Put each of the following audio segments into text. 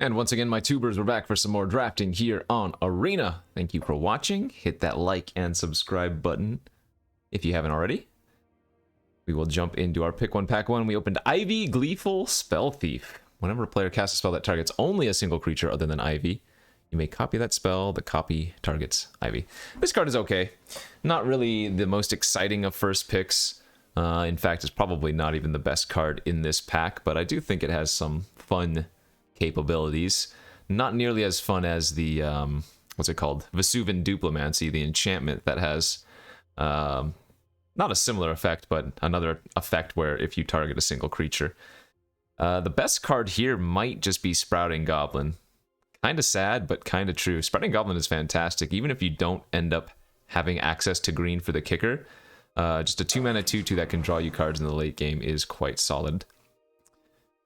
And once again, my tubers, we're back for some more drafting here on Arena. Thank you for watching. Hit that like and subscribe button if you haven't already. We will jump into our pick one, pack one. We opened Ivy, Gleeful, Spell Thief. Whenever a player casts a spell that targets only a single creature other than Ivy, you may copy that spell. The copy targets Ivy. This card is okay. Not really the most exciting of first picks. In fact, it's probably not even the best card in this pack, but I do think it has some fun capabilities. Not nearly as fun as the what's it called, Vesuvian Duplimancy, the enchantment that has not a similar effect, but another effect where if you target a single creature. The best card here might just be Sprouting Goblin. Kind of sad, but kind of true. Sprouting Goblin is fantastic, even if you don't end up having access to green for the kicker. Just a 2-mana 2/2 that can draw you cards in the late game is quite solid.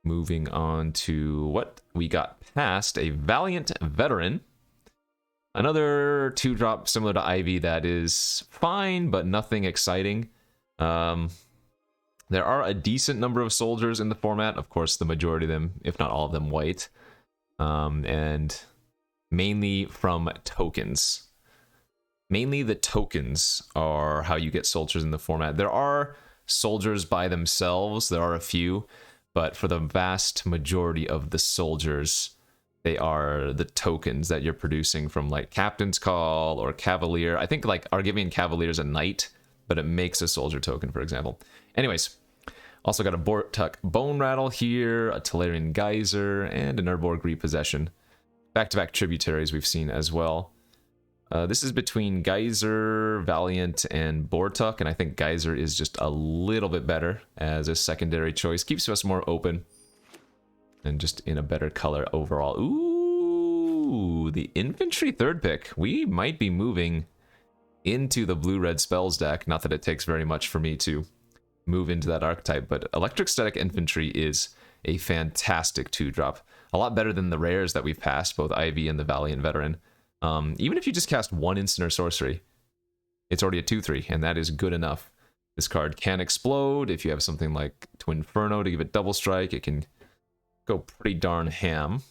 Moving on to what we got past, a Valiant Veteran. Another 2-drop similar to Ivy that is fine, but nothing exciting. There are a decent number of soldiers in the format. Of course, the majority of them, if not all of them, white. And mainly from tokens. Mainly the tokens are how you get soldiers in the format. There are soldiers by themselves. There are a few. But for the vast majority of the soldiers, they are the tokens that you're producing from like Captain's Call or Cavalier. I think like Argivian Cavalier is a knight, but it makes a soldier token, for example. Anyways, also got a Bortuk Bone Rattle here, a Tolarian Geyser, and an Urborg Repossession. Back-to-back tributaries we've seen as well. This is between Geyser, Valiant, and Bortuk, and I think Geyser is just a little bit better as a secondary choice. Keeps us more open and just in a better color overall. Ooh, the Infantry third pick. We might be moving into the blue-red spells deck. Not that it takes very much for me to move into that archetype, but Electric Static Infantry is a fantastic 2-drop. A lot better than the rares that we've passed, both Ivy and the Valiant Veteran. Even if you just cast one instant or sorcery, it's already a 2/3, and that is good enough. This card can explode. If you have something like Twinferno to give it double strike, it can go pretty darn ham.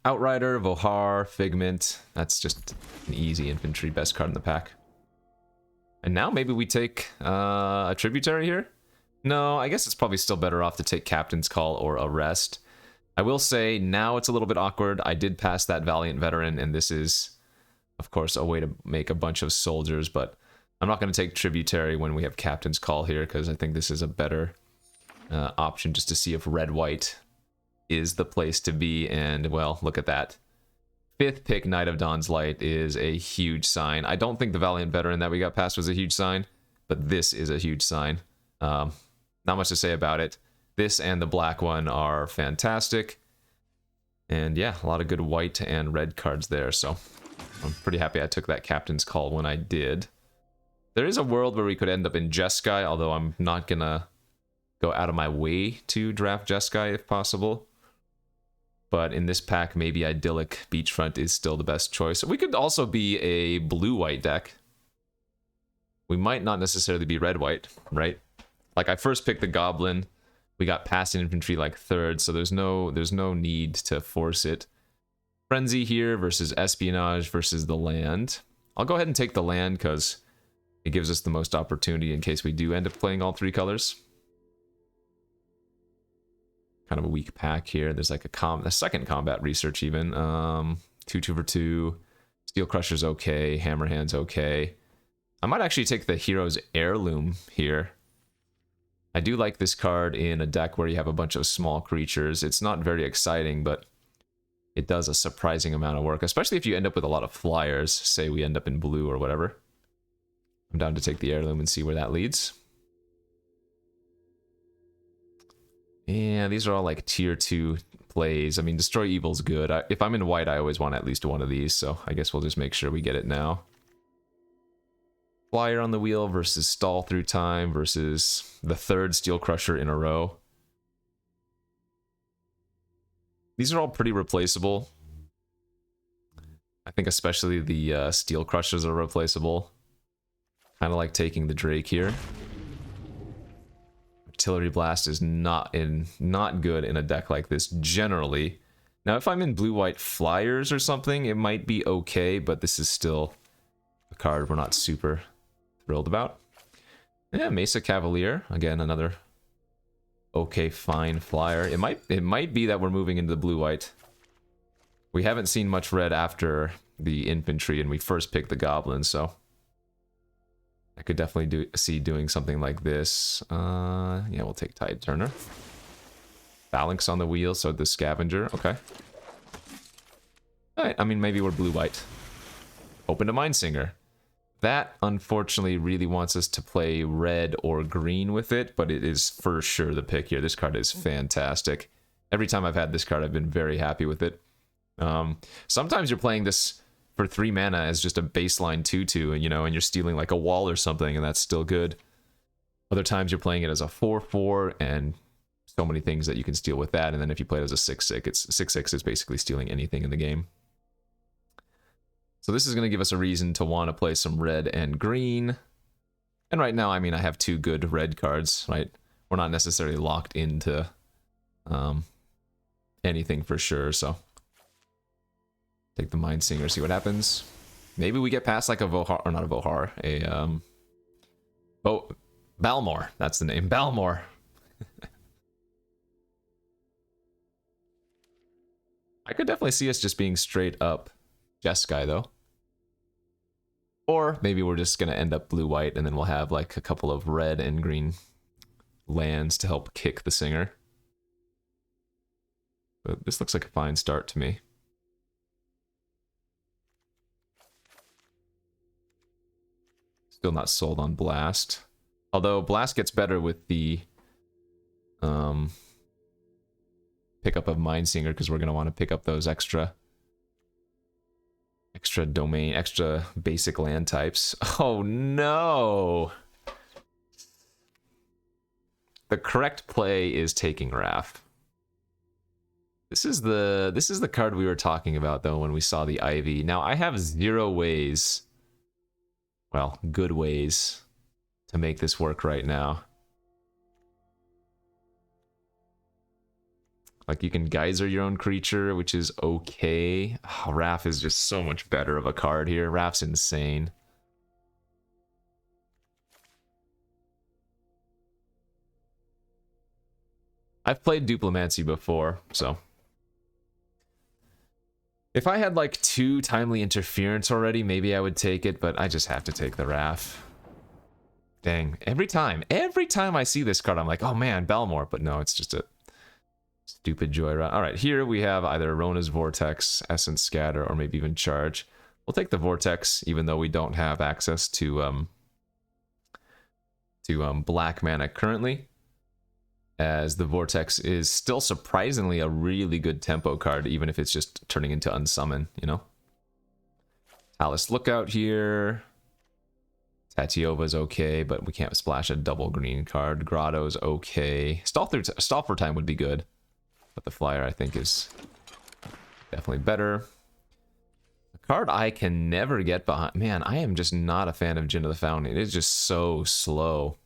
Outrider, Vohar, Figment. That's just an easy infantry, best card in the pack. And now maybe we take a tributary here? No, I guess it's probably still better off to take Captain's Call or Arrest. I will say now it's a little bit awkward. I did pass that Valiant Veteran, and this is, of course, a way to make a bunch of soldiers, but I'm not going to take Tributary when we have Captain's Call here, because I think this is a better option just to see if red-white is the place to be, and, well, look at that. 5th pick, Knight of Dawn's Light, is a huge sign. I don't think the Valiant Veteran that we got past was a huge sign, but this is a huge sign. Not much to say about it. This and the black one are fantastic. And yeah, a lot of good white and red cards there, so I'm pretty happy I took that Captain's Call when I did. There is a world where we could end up in Jeskai, although I'm not gonna go out of my way to draft Jeskai if possible. But in this pack, maybe Idyllic Beachfront is still the best choice. We could also be a blue-white deck. We might not necessarily be red-white, right? Like, I first picked the Goblin. We got past infantry like 3rd, so there's no need to force it. Frenzy here versus Espionage versus the land. I'll go ahead and take the land because it gives us the most opportunity in case we do end up playing all 3 colors. Kind of a weak pack here. There's like a second combat research even. 2 for 2. Steel Crusher's okay. Hammerhand's okay. I might actually take the Hero's Heirloom here. I do like this card in a deck where you have a bunch of small creatures. It's not very exciting, but it does a surprising amount of work, especially if you end up with a lot of flyers. Say we end up in blue or whatever. I'm down to take the Heirloom and see where that leads. Yeah, these are all like tier 2 plays. I mean, Destroy Evil's good. If I'm in white, I always want at least one of these, so I guess we'll just make sure we get it now. Flyer on the wheel versus Stall Through Time versus the 3rd Steel Crusher in a row. These are all pretty replaceable. I think especially the Steel Crushers are replaceable. Kind of like taking the Drake here. Artillery Blast is not good in a deck like this generally. Now, if I'm in blue-white flyers or something, it might be okay, but this is still a card we're not super thrilled about. Yeah, Mesa Cavalier. Again, another okay, fine flyer. It might be that we're moving into the blue-white. We haven't seen much red after the infantry, and we first picked the goblins, so I could definitely see doing something like this. Yeah, we'll take Tide Turner. Phalanx on the wheel, so the scavenger. Okay. Alright, I mean, maybe we're blue-white. Open to Mindsinger. That, unfortunately, really wants us to play red or green with it, but it is for sure the pick here. This card is fantastic. Every time I've had this card, I've been very happy with it. Sometimes you're playing this for 3 mana as just a baseline 2/2, and and you're stealing like a wall or something, and that's still good. Other times you're playing it as a 4/4, and so many things that you can steal with that, and then if you play it as a 6/6, it's 6/6 is basically stealing anything in the game. So this is going to give us a reason to want to play some red and green. And right now, I mean, I have 2 good red cards, right? We're not necessarily locked into anything for sure, so take the Mindsinger, see what happens. Maybe we get past like a Vohar, or not a Vohar, Balmor, that's the name, Balmor. I could definitely see us just being straight up Jeskai, though. Or maybe we're just going to end up blue-white, and then we'll have like a couple of red and green lands to help kick the Singer. But this looks like a fine start to me. Still not sold on Blast. Although Blast gets better with the pickup of Mindsinger, because we're going to want to pick up those extra domain, extra basic land types. Oh no! The correct play is taking Wrath. This is the card we were talking about though when we saw the Ivy. Now I have 0 ways, well, good ways to make this work right now. Like, you can Geyser your own creature, which is okay. Oh, Wrath is just so much better of a card here. Wrath's insane. I've played Duplimancy before, so if I had like 2 Timely Interference already, maybe I would take it, but I just have to take the Wrath. Dang, every time I see this card, I'm like, oh man, Balmor, but no, it's just a stupid Joyride. All right, here we have either Rona's Vortex, Essence Scatter, or maybe even Charge. We'll take the Vortex, even though we don't have access to black mana currently, as the Vortex is still surprisingly a really good tempo card, even if it's just turning into Unsummon, Talus Lookout here. Tatiova's okay, but we can't splash a double green card. Grotto's okay. Stall for Time would be good, but the flyer, I think, is definitely better. A card I can never get behind. Man, I am just not a fan of Djinn of the Fountain. It is just so slow.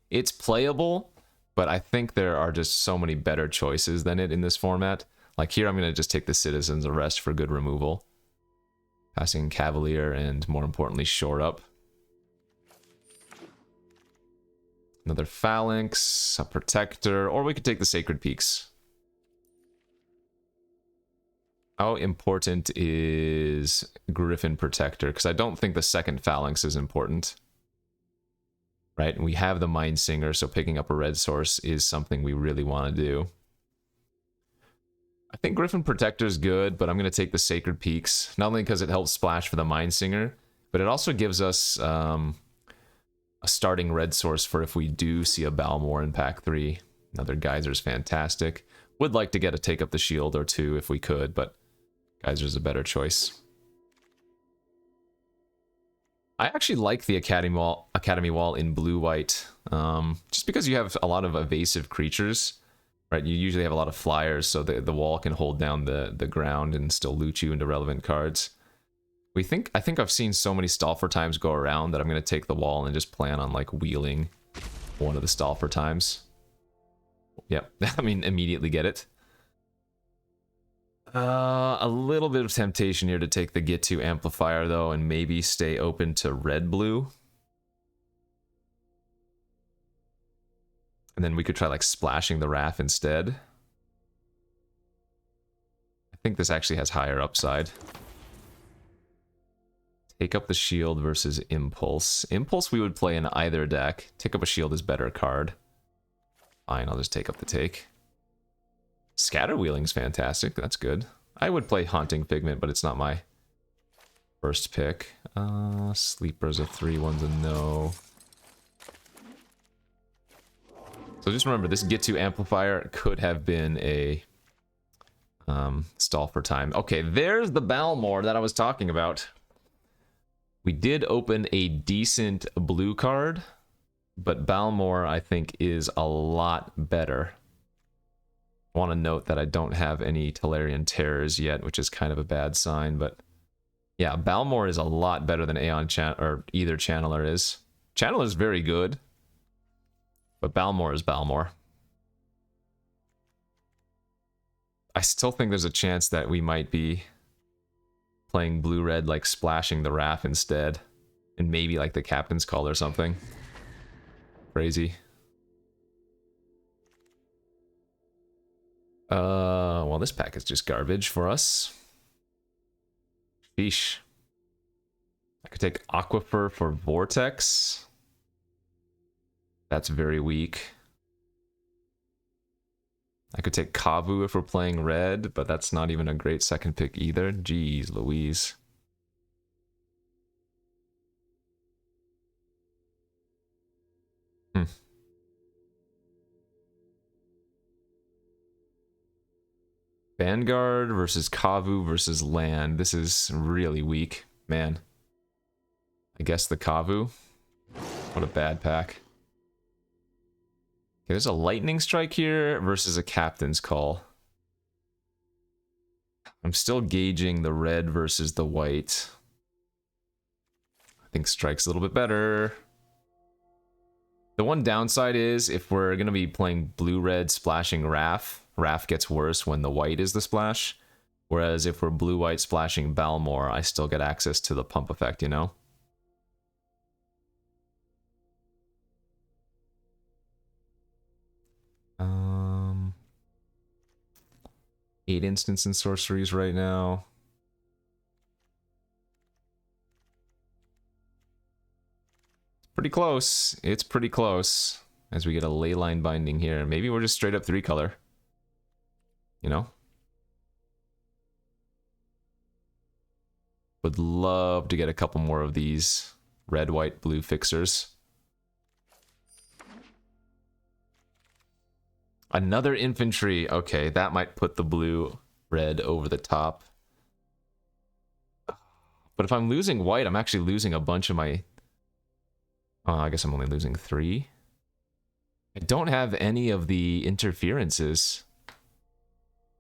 It's playable, but I think there are just so many better choices than it in this format. Like here, I'm going to just take the Citizen's Arrest for good removal. Passing Cavalier and, more importantly, Shore Up. Another Phalanx, a Protector, or we could take the Sacred Peaks. How important is Griffin Protector? Because I don't think the second Phalanx is important. Right? And we have the Mindsinger, so picking up a red source is something we really want to do. I think Griffin Protector is good, but I'm going to take the Sacred Peaks. Not only because it helps splash for the Mindsinger, but it also gives us a starting red source for if we do see a Balmor in pack 3. Another Geyser's fantastic. Would like to get a Take Up the Shield or 2 if we could, but Geyser's a better choice. I actually like the Academy Wall in blue-white, just because you have a lot of evasive creatures, right? You usually have a lot of flyers, so the wall can hold down the ground and still loot you into relevant cards. I think I've seen so many Stall for Times go around that I'm going to take the wall and just plan on like wheeling one of the Stall for Times. Yep, I mean, immediately get it. A little bit of temptation here to take the get to amplifier though, and maybe stay open to red blue. And then we could try like splashing the Wrath instead. I think this actually has higher upside. Take up the shield versus Impulse. Impulse we would play in either deck. Take up a shield is better card. Fine, I'll just take up the take. Scatterwheeling's fantastic, that's good. I would play Haunting Figment, but it's not my first pick. Sleeper's a 3-1's a no. So just remember, this get to amplifier could have been a stall for time. Okay, there's the Balmor that I was talking about. We did open a decent blue card, but Balmor I think is a lot better. I want to note that I don't have any Tolarian Terrors yet, which is kind of a bad sign, but yeah, Balmor is a lot better than Aeon or either Channeler is. Channeler is very good, but Balmor is Balmor. I still think there's a chance that we might be playing blue-red, like splashing the Wrath instead, and maybe like the Captain's Call or something. Crazy. Well, this pack is just garbage for us. Sheesh. I could take Aquifer for Vortex. That's very weak. I could take Kavu if we're playing red, but that's not even a great second pick either. Jeez Louise. Vanguard versus Kavu versus land. This is really weak, man. I guess the Kavu. What a bad pack. Okay, there's a Lightning Strike here versus a Captain's Call. I'm still gauging the red versus the white. I think Strike's a little bit better. The one downside is if we're going to be playing blue-red splashing Wrath, Wrath gets worse when the white is the splash. Whereas if we're blue-white splashing Balmor, I still get access to the pump effect, you know? Eight instants and sorceries right now. Pretty close. It's pretty close. As we get a Leyline Binding here. Maybe we're just straight up 3-color. You know? Would love to get a couple more of these red, white, blue fixers. Another infantry. Okay, that might put the blue red over the top. But if I'm losing white, I'm actually losing a bunch of my... Oh, I guess I'm only losing 3. I don't have any of the interferences.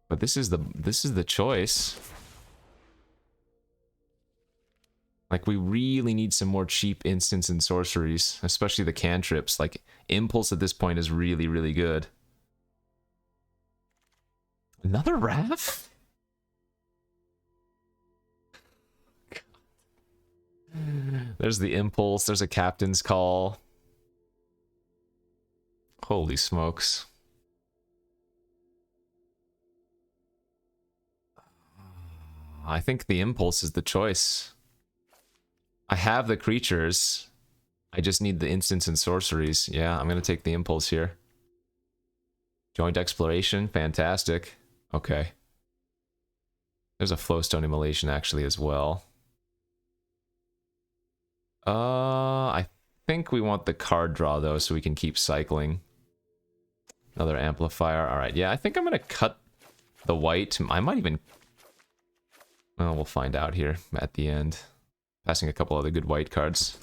But this is the choice. Like, we really need some more cheap instants and sorceries, especially the cantrips. Like, Impulse at this point is really, really good. Another Wrath? There's the Impulse, there's a Captain's Call. Holy smokes. I think the Impulse is the choice. I have the creatures. I just need the instants and sorceries. Yeah, I'm gonna take the Impulse here. Joint Exploration, fantastic. Okay. There's a Flowstone Immolation actually as well. I think we want the card draw though, so we can keep cycling. Another amplifier. Alright, yeah, I think I'm gonna cut the white. I might even... Well, we'll find out here at the end. Passing a couple other good white cards.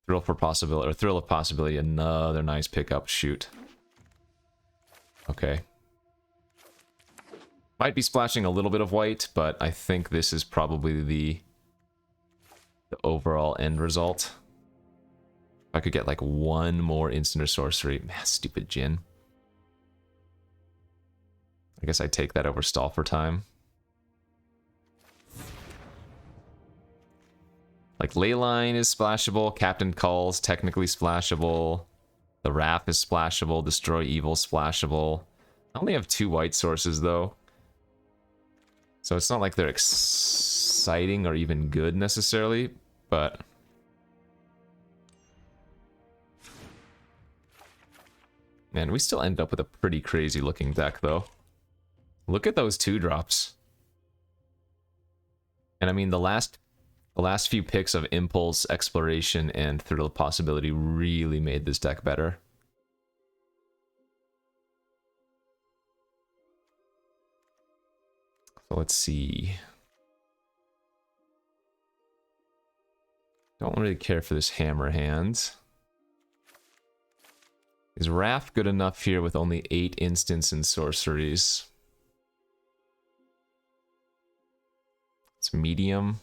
Thrill for Possibility, or Thrill of Possibility, another nice pickup. Shoot. Okay. Might be splashing a little bit of white, but I think this is probably the overall end result. If I could get like one more instant or sorcery. Man, stupid Jin. I guess I take that over Stall for Time. Like, Leyline is splashable, Captain Call's technically splashable, the Wrath is splashable, Destroy Evil splashable. I only have 2 white sources, though. So it's not like they're exciting or even good, necessarily, but... Man, we still end up with a pretty crazy-looking deck, though. Look at those 2-drops. And I mean, the last few picks of Impulse, Exploration, and Thrill Possibility really made this deck better. So let's see. Don't really care for this Hammer hand. Is Wrath good enough here with only 8 instants and sorceries? It's medium.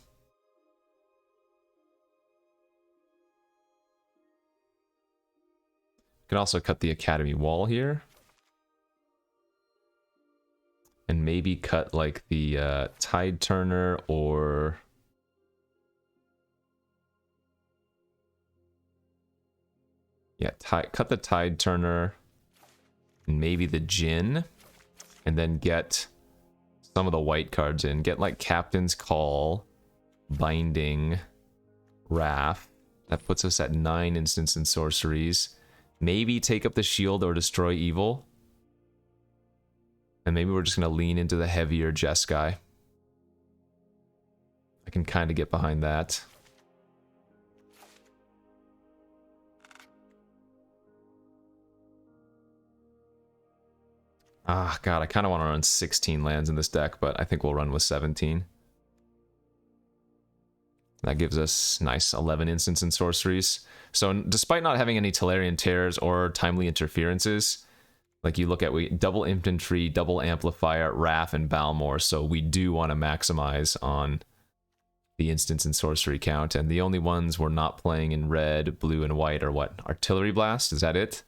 Can also cut the Academy wall here. And maybe cut like the Tide Turner or... Yeah, cut the Tide Turner and maybe the Djinn. And then get some of the white cards in. Get like Captain's Call, Binding, Wrath. That puts us at 9 instants and sorceries. Maybe take up the Shield or Destroy Evil. And maybe we're just going to lean into the heavier Jeskai. I can kind of get behind that. Ah, God, I kind of want to run 16 lands in this deck, but I think we'll run with 17. That gives us nice 11 instants and sorceries. So despite not having any Tolarian Tears or Timely Interferences, like you look at, we double Infantry, double Amplifier, Wrath, and Balmor, so we do want to maximize on the instants and sorcery count, and the only ones we're not playing in red, blue, and white are what? Artillery Blast? Is that it?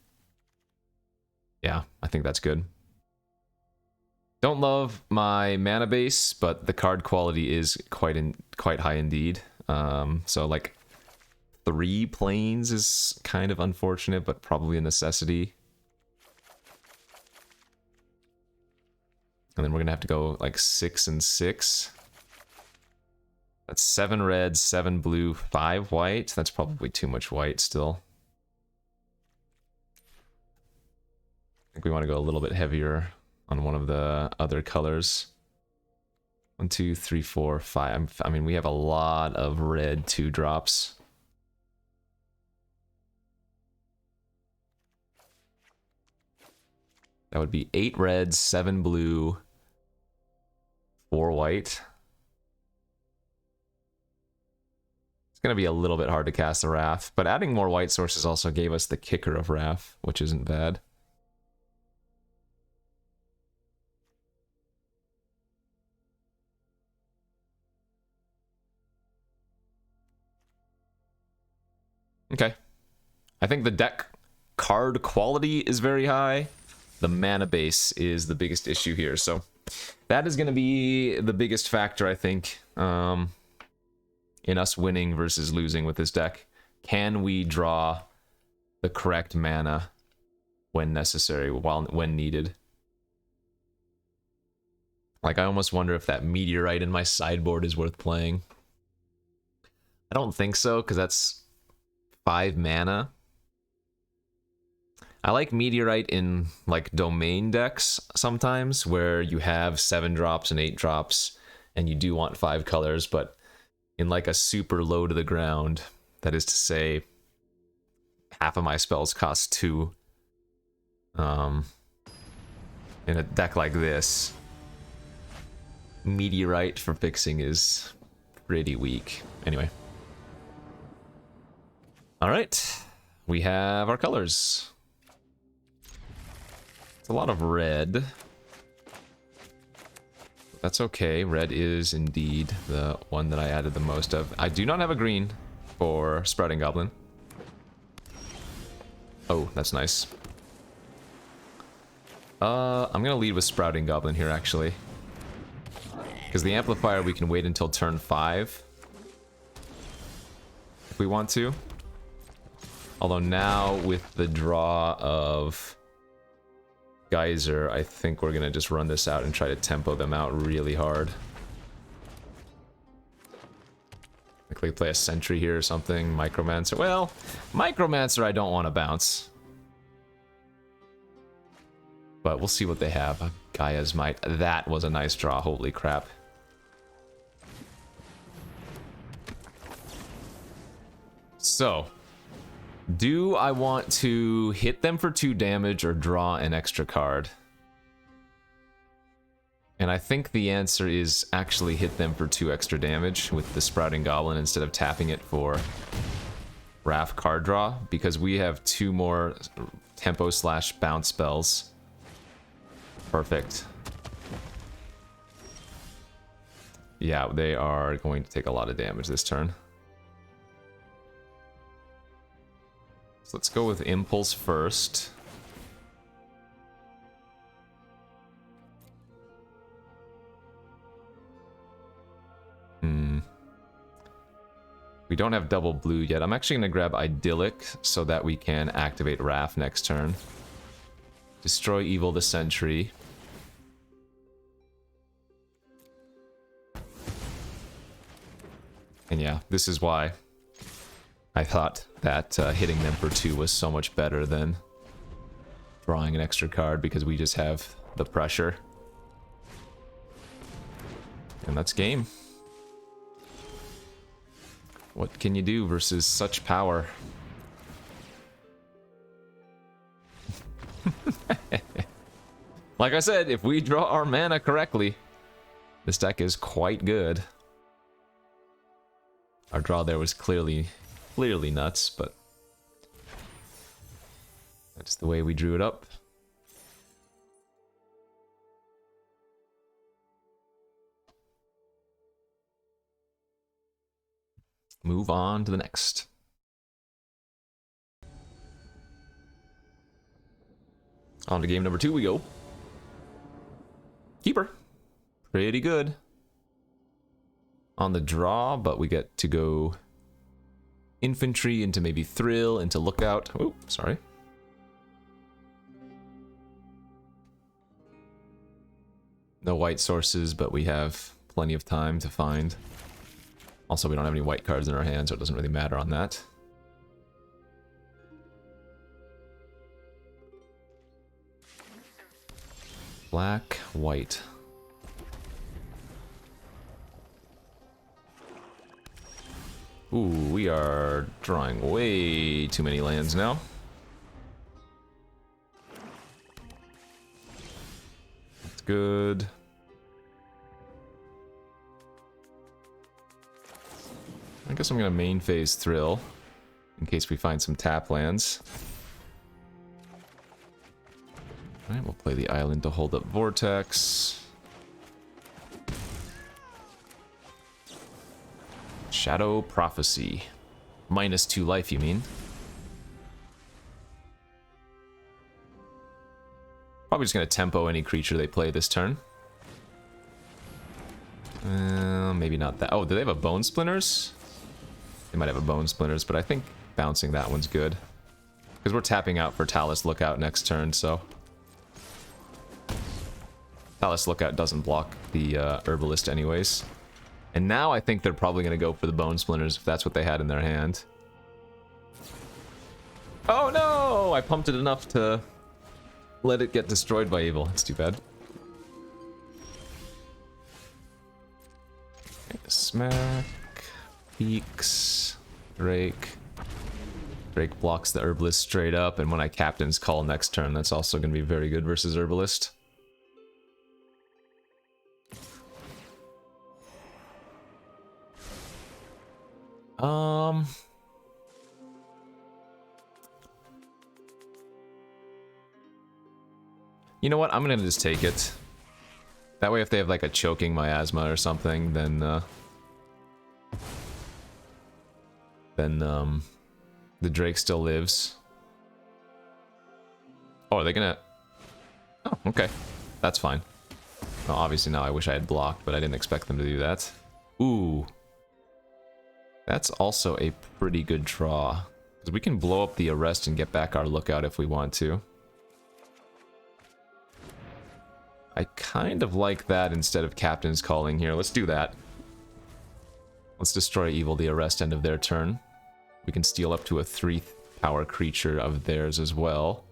Yeah, I think that's good. Don't love my mana base, but the card quality is quite high indeed. So like 3 planes is kind of unfortunate, but probably a necessity. And then we're gonna have to go like 6 and 6. That's 7 red, 7 blue, 5 white. That's probably too much white still. I think we want to go a little bit heavier on one of the other colors. 1, 2, 3, 4, 5. I mean, we have a lot of red 2-drops. That would be 8 red, 7 blue, 4 white. It's going to be a little bit hard to cast the Wrath, but adding more white sources also gave us the kicker of Wrath, which isn't bad. Okay. I think the deck card quality is very high. The mana base is the biggest issue here, so that is going to be the biggest factor, I think, in us winning versus losing with this deck. Can we draw the correct mana when necessary, when needed? Like, I almost wonder if that Meteorite in my sideboard is worth playing. I don't think so, because that's 5 mana. I like Meteorite in like domain decks sometimes, where you have 7 drops and 8 drops, and you do want 5 colors, but in like a super low to the ground, that is to say, half of my spells cost 2. In a deck like this, Meteorite for fixing is pretty weak. Anyway. Alright, we have our colors. It's a lot of red. That's okay, red is indeed the one that I added the most of. I do not have a green for Sprouting Goblin. Oh, that's nice. I'm gonna lead with Sprouting Goblin here, actually. Because the Amplifier, we can wait until turn 5. If we want to. Although now, with the draw of Geyser, I think we're gonna just run this out and try to tempo them out really hard. Like we play a Sentry here or something, Micromancer. Well, Micromancer I don't want to bounce. But we'll see what they have. Gaia's Might. That was a nice draw, holy crap. So, do I want to hit them for 2 damage or draw an extra card? And I think the answer is actually hit them for 2 extra damage with the Sprouting Goblin instead of tapping it for Wrath card draw, because we have 2 more tempo / bounce spells. Perfect. Yeah, they are going to take a lot of damage this turn. So let's go with Impulse first. We don't have double blue yet. I'm actually going to grab Idyllic so that we can activate Wrath next turn. Destroy Evil the Sentry. And yeah, this is why I thought that hitting them for 2 was so much better than drawing an extra card, because we just have the pressure. And that's game. What can you do versus such power? Like I said, if we draw our mana correctly, this deck is quite good. Our draw there was clearly nuts, but that's the way we drew it up. Move on to the next. On to game number 2 we go. Keeper. Pretty good. On the draw, but we get to go Infantry into maybe Thrill, into Lookout. Oh, sorry. No white sources, but we have plenty of time to find. Also, we don't have any white cards in our hand, so it doesn't really matter on that. Black, white. Ooh, we are drawing way too many lands now. That's good. I guess I'm gonna main phase Thrill in case we find some tap lands. Alright, we'll play the island to hold up Vortex. Shadow Prophecy. -2 life, you mean? Probably just gonna tempo any creature they play this turn. Maybe not that. Oh, do they have a Bone Splinters? They might have a Bone Splinters, but I think bouncing that one's good. Because we're tapping out for Talus Lookout next turn, so... Talus Lookout doesn't block the Herbalist anyways. And now I think they're probably going to go for the Bone Splinters if that's what they had in their hand. Oh no! I pumped it enough to let it get destroyed by evil. That's too bad. Smack. Peaks. Drake. Drake blocks the Herbalist straight up, and when I Captain's Call next turn, that's also going to be very good versus Herbalist. You know what? I'm gonna just take it. That way if they have like a Choking Miasma or something, then the Drake still lives. Oh, are they gonna... Oh, okay. That's fine. Well, obviously now I wish I had blocked, but I didn't expect them to do that. Ooh. That's also a pretty good draw. Because we can blow up the arrest and get back our lookout if we want to. I kind of like that instead of Captain's Calling here. Let's do that. Let's destroy Evil the arrest end of their turn. We can steal up to a 3-power creature of theirs as well.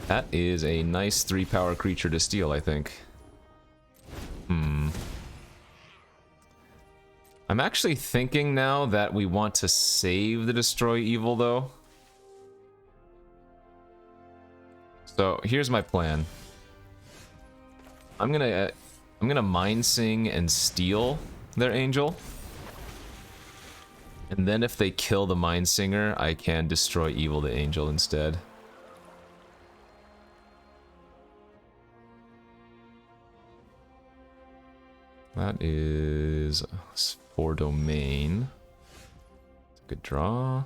That is a nice 3-power creature to steal, I think. I'm actually thinking now that we want to save the Destroy Evil, though. So here's my plan. I'm gonna Mind Sing and steal their angel. And then if they kill the Mind Singer, I can destroy Evil the angel instead. That is 4 domain. It's a good draw.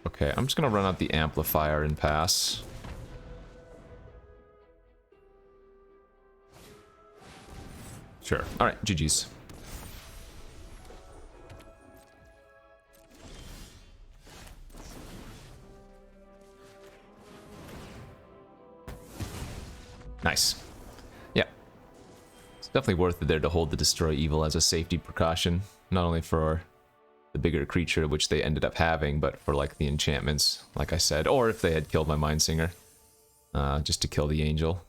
Okay, I'm just gonna run out the amplifier and pass. Sure. Alright, GG's. Nice. Yeah. It's definitely worth it there to hold the Destroy Evil as a safety precaution. Not only for the bigger creature, which they ended up having, but for like the enchantments, like I said. Or if they had killed my Mind Singer. Just to kill the angel.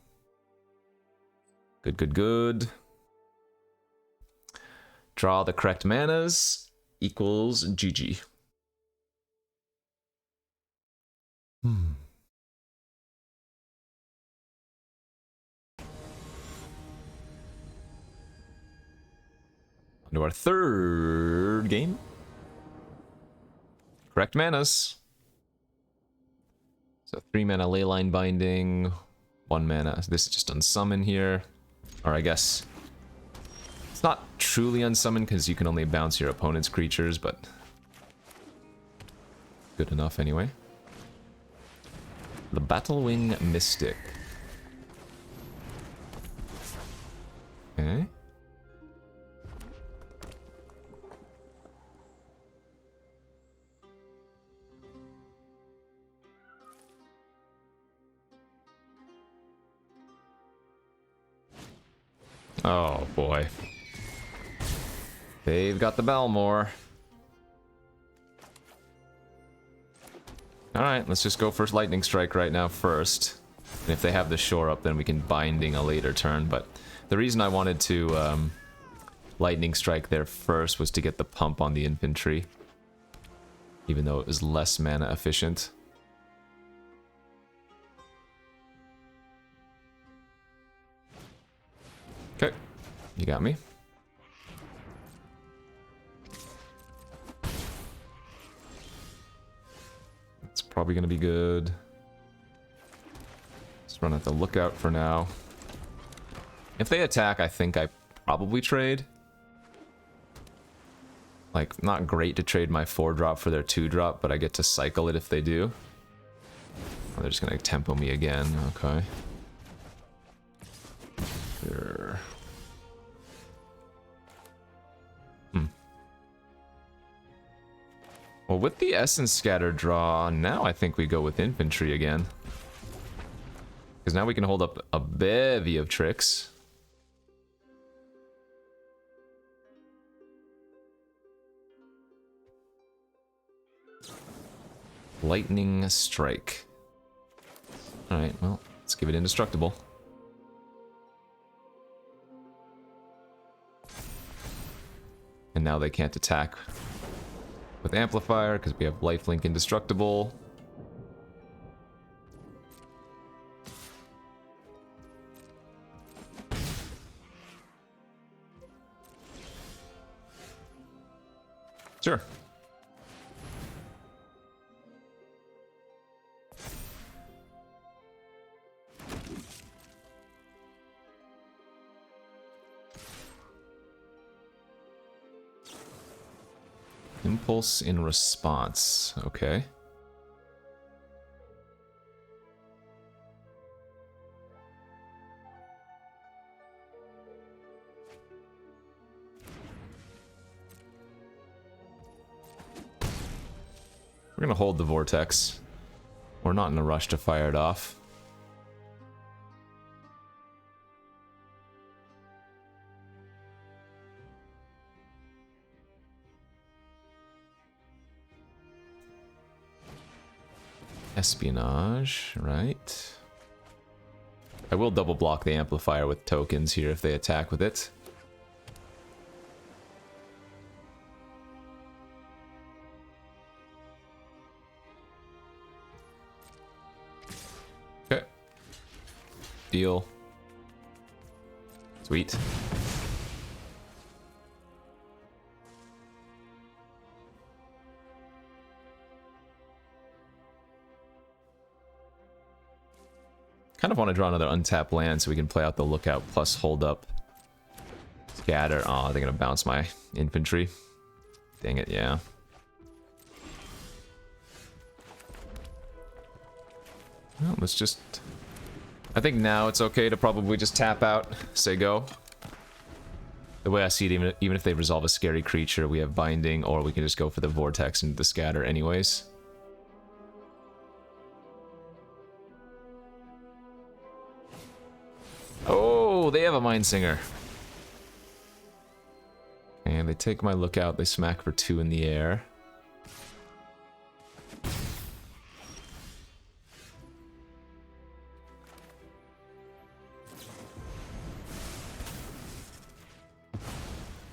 Good, good, good. Draw the correct manas equals GG. On to our third game. Correct manas. So 3 mana Leyline Binding, 1 mana. This is just unsummon here. Or I guess it's not truly unsummon because you can only bounce your opponent's creatures, but good enough anyway. The Battlewing Mystic. Okay. Oh boy. They've got the Balmor. Alright, let's just go for Lightning Strike right now first. And if they have the shore up, then we can Binding a later turn. But the reason I wanted to Lightning Strike there first was to get the pump on the infantry. Even though it was less mana efficient. Okay, you got me. It's probably gonna be good. Just run at the lookout for now. If they attack, I think I probably trade. Like, not great to trade my 4-drop for their 2-drop, but I get to cycle it if they do. Oh, they're just gonna tempo me again, okay. Sure. Well, with the Essence Scatter draw, now I think we go with infantry again. Because now we can hold up a bevy of tricks. Lightning Strike. Alright, well, let's give it indestructible. And now they can't attack with Amplifier because we have Lifelink indestructible. Sure. Impulse in response. Okay. We're gonna hold the Vortex. We're not in a rush to fire it off. Espionage, right? I will double block the amplifier with tokens here if they attack with it. Okay. Deal. Sweet. Kind of want to draw another untapped land so we can play out the lookout plus hold up. Scatter. Oh, they're gonna bounce my infantry. Dang it, yeah. Well, let's just... I think now it's okay to probably just tap out, say go. The way I see it, even if they resolve a scary creature, we have binding, or we can just go for the vortex and the scatter anyways. Oh, they have a Mindsinger. And they take my lookout, they smack for 2 in the air.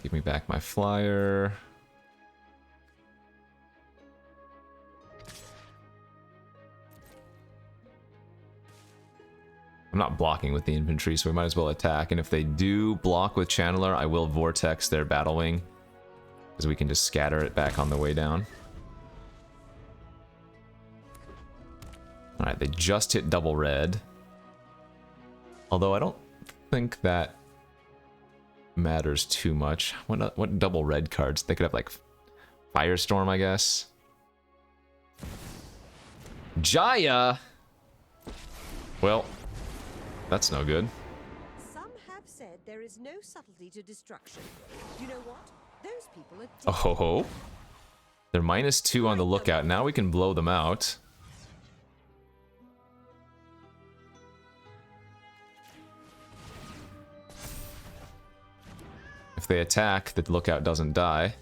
Give me back my flyer. I'm not blocking with the infantry, so we might as well attack. And if they do block with Channeler, I will Vortex their Battle Wing, because we can just scatter it back on the way down. Alright, they just hit double red. Although I don't think that matters too much. What double red cards? They could have, like, Firestorm, I guess. Jaya! Well... that's no good. Some have said there is no subtlety to destruction. You know what? Those people are... Oh ho ho. They're -2 on the lookout. Now we can blow them out. If they attack, the lookout doesn't die.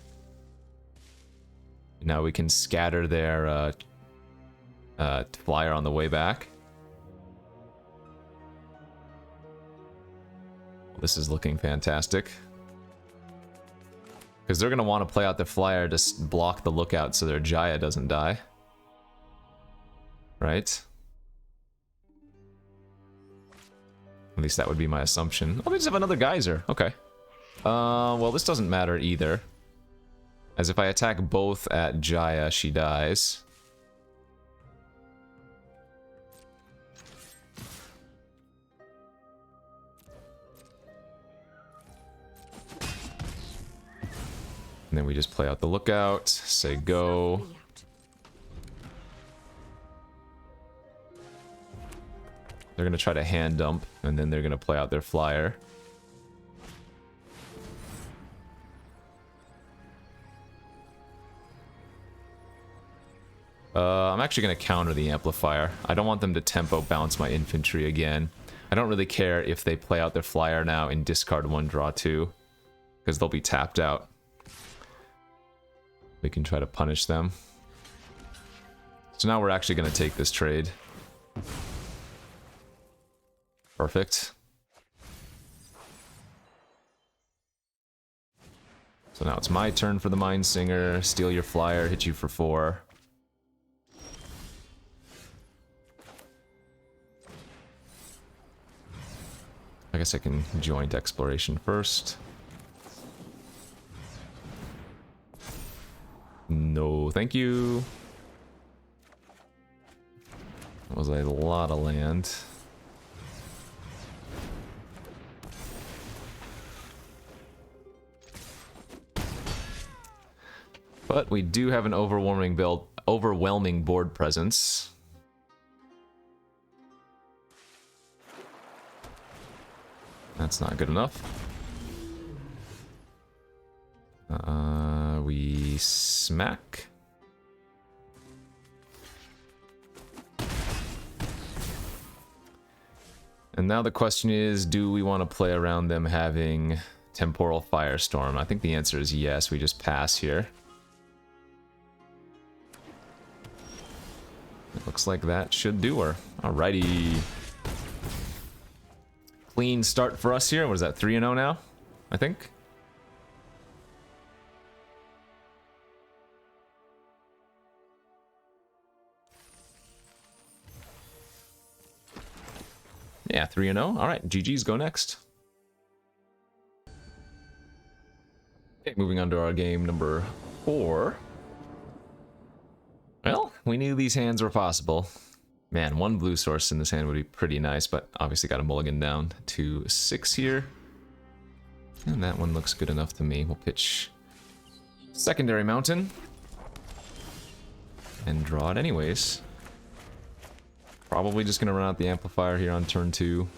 Now we can scatter their flyer on the way back. This is looking fantastic. Because they're going to want to play out their flyer to block the lookout so their Jaya doesn't die. Right? At least that would be my assumption. Oh, they just have another geyser. Okay. Well, this doesn't matter either. As if I attack both at Jaya, she dies. And then we just play out the lookout, say go. They're going to try to hand dump, and then they're going to play out their flyer. I'm actually going to counter the amplifier. I don't want them to tempo bounce my infantry again. I don't really care if they play out their flyer now and discard 1, draw 2, because they'll be tapped out. We can try to punish them. So now we're actually going to take this trade. Perfect. So now it's my turn for the Mindsinger. Steal your flyer, hit you for 4. I guess I can joint exploration first. No, thank you. That was a lot of land. But we do have an overwhelming board presence. That's not good enough. We smack. And now the question is, do we want to play around them having Temporal Firestorm? I think the answer is yes. We just pass here. It looks like that should do her. Alrighty. Clean start for us here. What is that, 3-0 now? I think. Yeah, 3-0. Alright, GG's go next. Okay, moving on to our game number 4. Well, we knew these hands were possible. Man, one blue source in this hand would be pretty nice, but obviously got a mulligan down to 6 here. And that one looks good enough to me. We'll pitch Secondary Mountain. And draw it anyways. Probably just gonna run out the amplifier here on turn 2.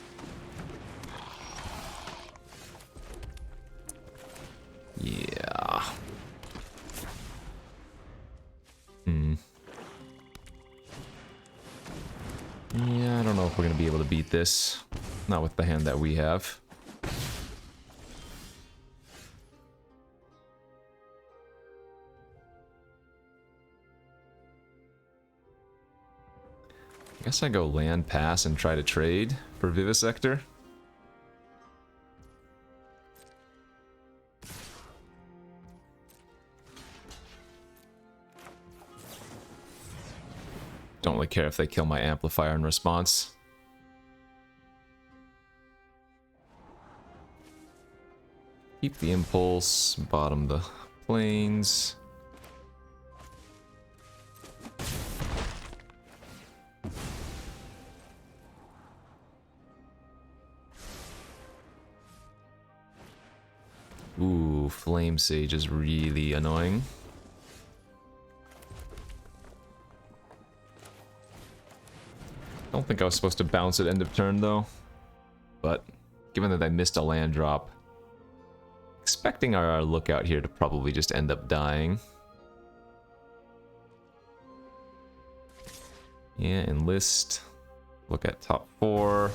Yeah. Yeah, I don't know if we're gonna be able to beat this. Not with the hand that we have. I guess I go land pass and try to trade for Vivisector. Don't really care if they kill my amplifier in response. Keep the impulse, bottom the planes. Ooh, Flame Sage is really annoying. Don't think I was supposed to bounce at end of turn though. But given that I missed a land drop, expecting our lookout here to probably just end up dying. Yeah, enlist. Look at top 4.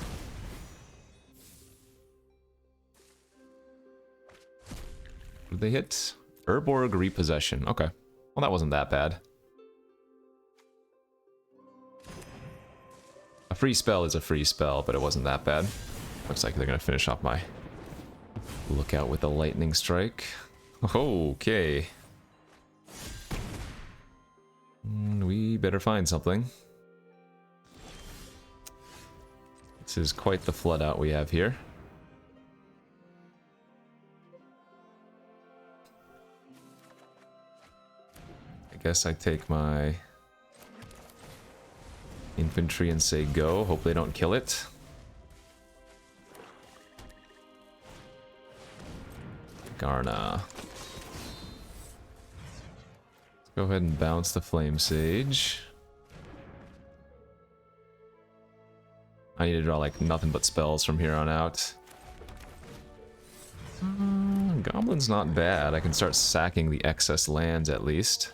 Did they hit? Urborg Repossession. Okay. Well, that wasn't that bad. A free spell is a free spell, but it wasn't that bad. Looks like they're going to finish off my lookout with a lightning strike. Okay. We better find something. This is quite the flood out we have here. I guess I take my infantry and say go. Hope they don't kill it. Garna. Let's go ahead and bounce the Flame Sage. I need to draw like nothing but spells from here on out. Goblin's not bad. I can start sacking the excess lands at least.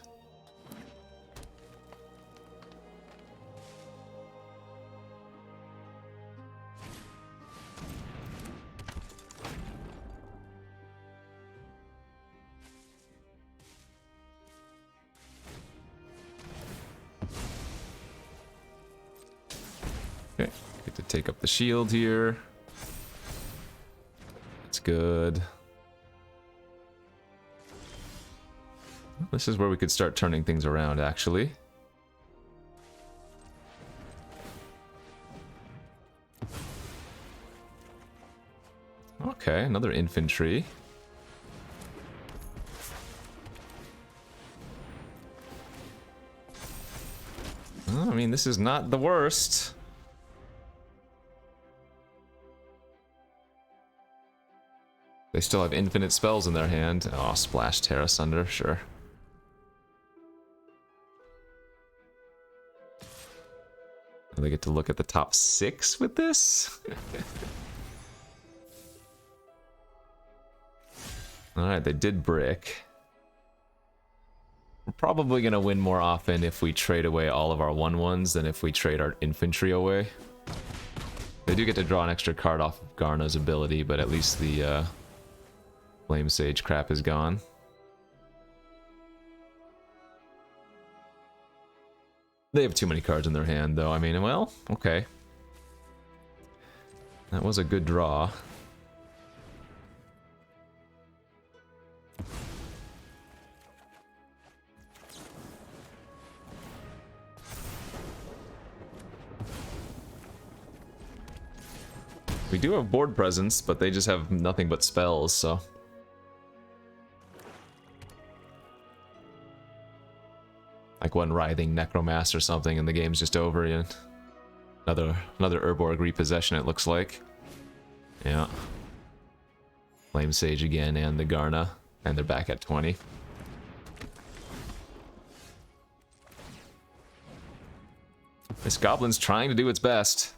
Okay, get to take up the shield here. That's good. This is where we could start turning things around, actually. Okay, another infantry. Well, I mean, this is not the worst. They still have infinite spells in their hand. Oh, Splash Terra Sunder, sure. They get to look at the top 6 with this? Alright, they did brick. We're probably going to win more often if we trade away all of our 1/1s than if we trade our infantry away. They do get to draw an extra card off of Garna's ability, but at least the Flame Sage crap is gone. They have too many cards in their hand, though. I mean, well, okay. That was a good draw. We do have board presence, but they just have nothing but spells, so... Like one Writhing Necromass or something, and the game's just over, and another Urborg repossession, it looks like. Yeah. Flame Sage again, and the Garna, and they're back at 20. This Goblin's trying to do its best.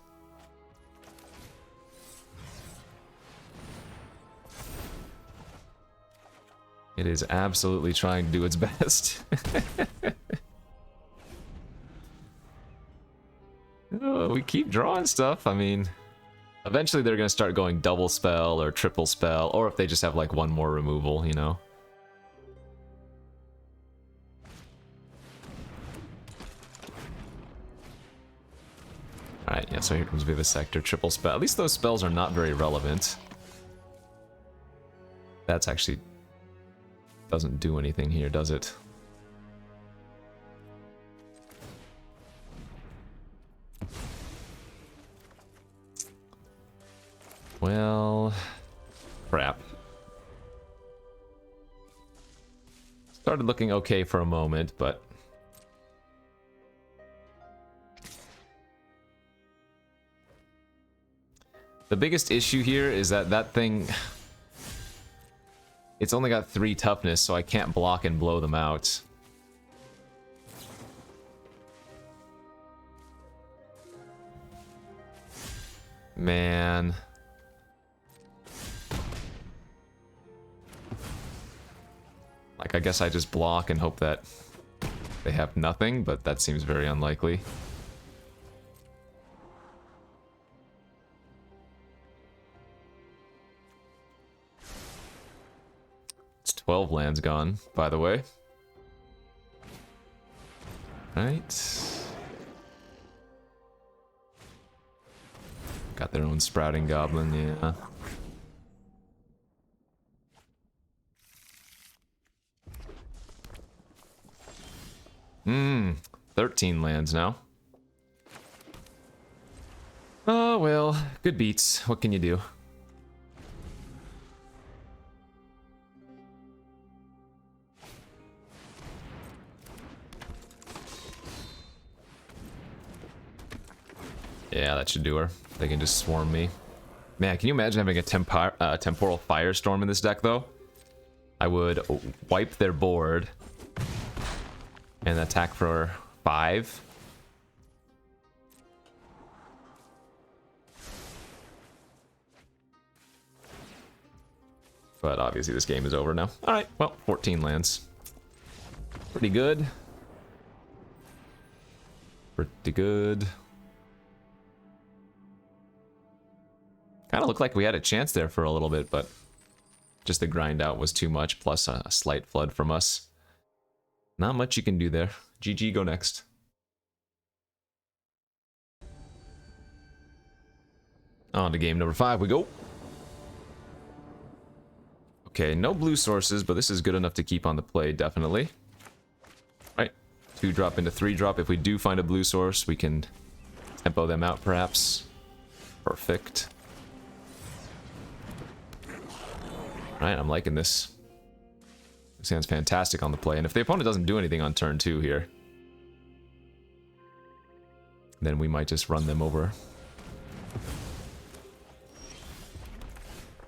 It is absolutely trying to do its best. Oh, we keep drawing stuff. I mean, eventually they're going to start going double spell or triple spell, or if they just have like one more removal, you know. Alright, yeah, so here comes Vivisector, triple spell. At least those spells are not very relevant. That's actually... doesn't do anything here, does it? Well... crap. Started looking okay for a moment, but... the biggest issue here is that that thing... it's only got 3 toughness, so I can't block and blow them out. Man. Like, I guess I just block and hope that they have nothing, but that seems very unlikely. It's 12 lands gone, by the way. Right. Got their own sprouting goblin, yeah. Hmm, 13 lands now. Oh, well, good beats. What can you do? Yeah, that should do her. They can just swarm me. Man, can you imagine having a temporal firestorm in this deck, though? I would wipe their board and attack for 5. But obviously this game is over now. Alright, well, 14 lands. Pretty good. Pretty good. Kind of looked like we had a chance there for a little bit, but just the grind out was too much, plus a slight flood from us. Not much you can do there. GG, go next. On to game number 5 we go. Okay, no blue sources, but this is good enough to keep on the play, definitely. Right, 2-drop into 3-drop. If we do find a blue source, we can tempo them out, perhaps. Perfect. Alright, I'm liking this. Sounds fantastic on the play, and if the opponent doesn't do anything on turn 2 here, then we might just run them over.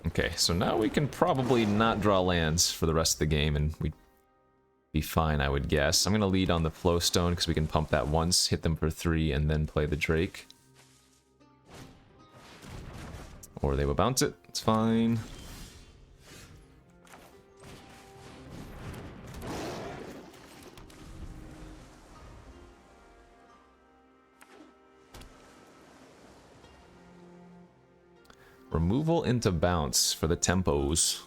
Okay, so now we can probably not draw lands for the rest of the game, and we'd be fine, I would guess. I'm going to lead on the Flowstone because we can pump that once, hit them for 3, and then play the Drake. Or they will bounce it. It's fine. Removal into bounce for the tempos.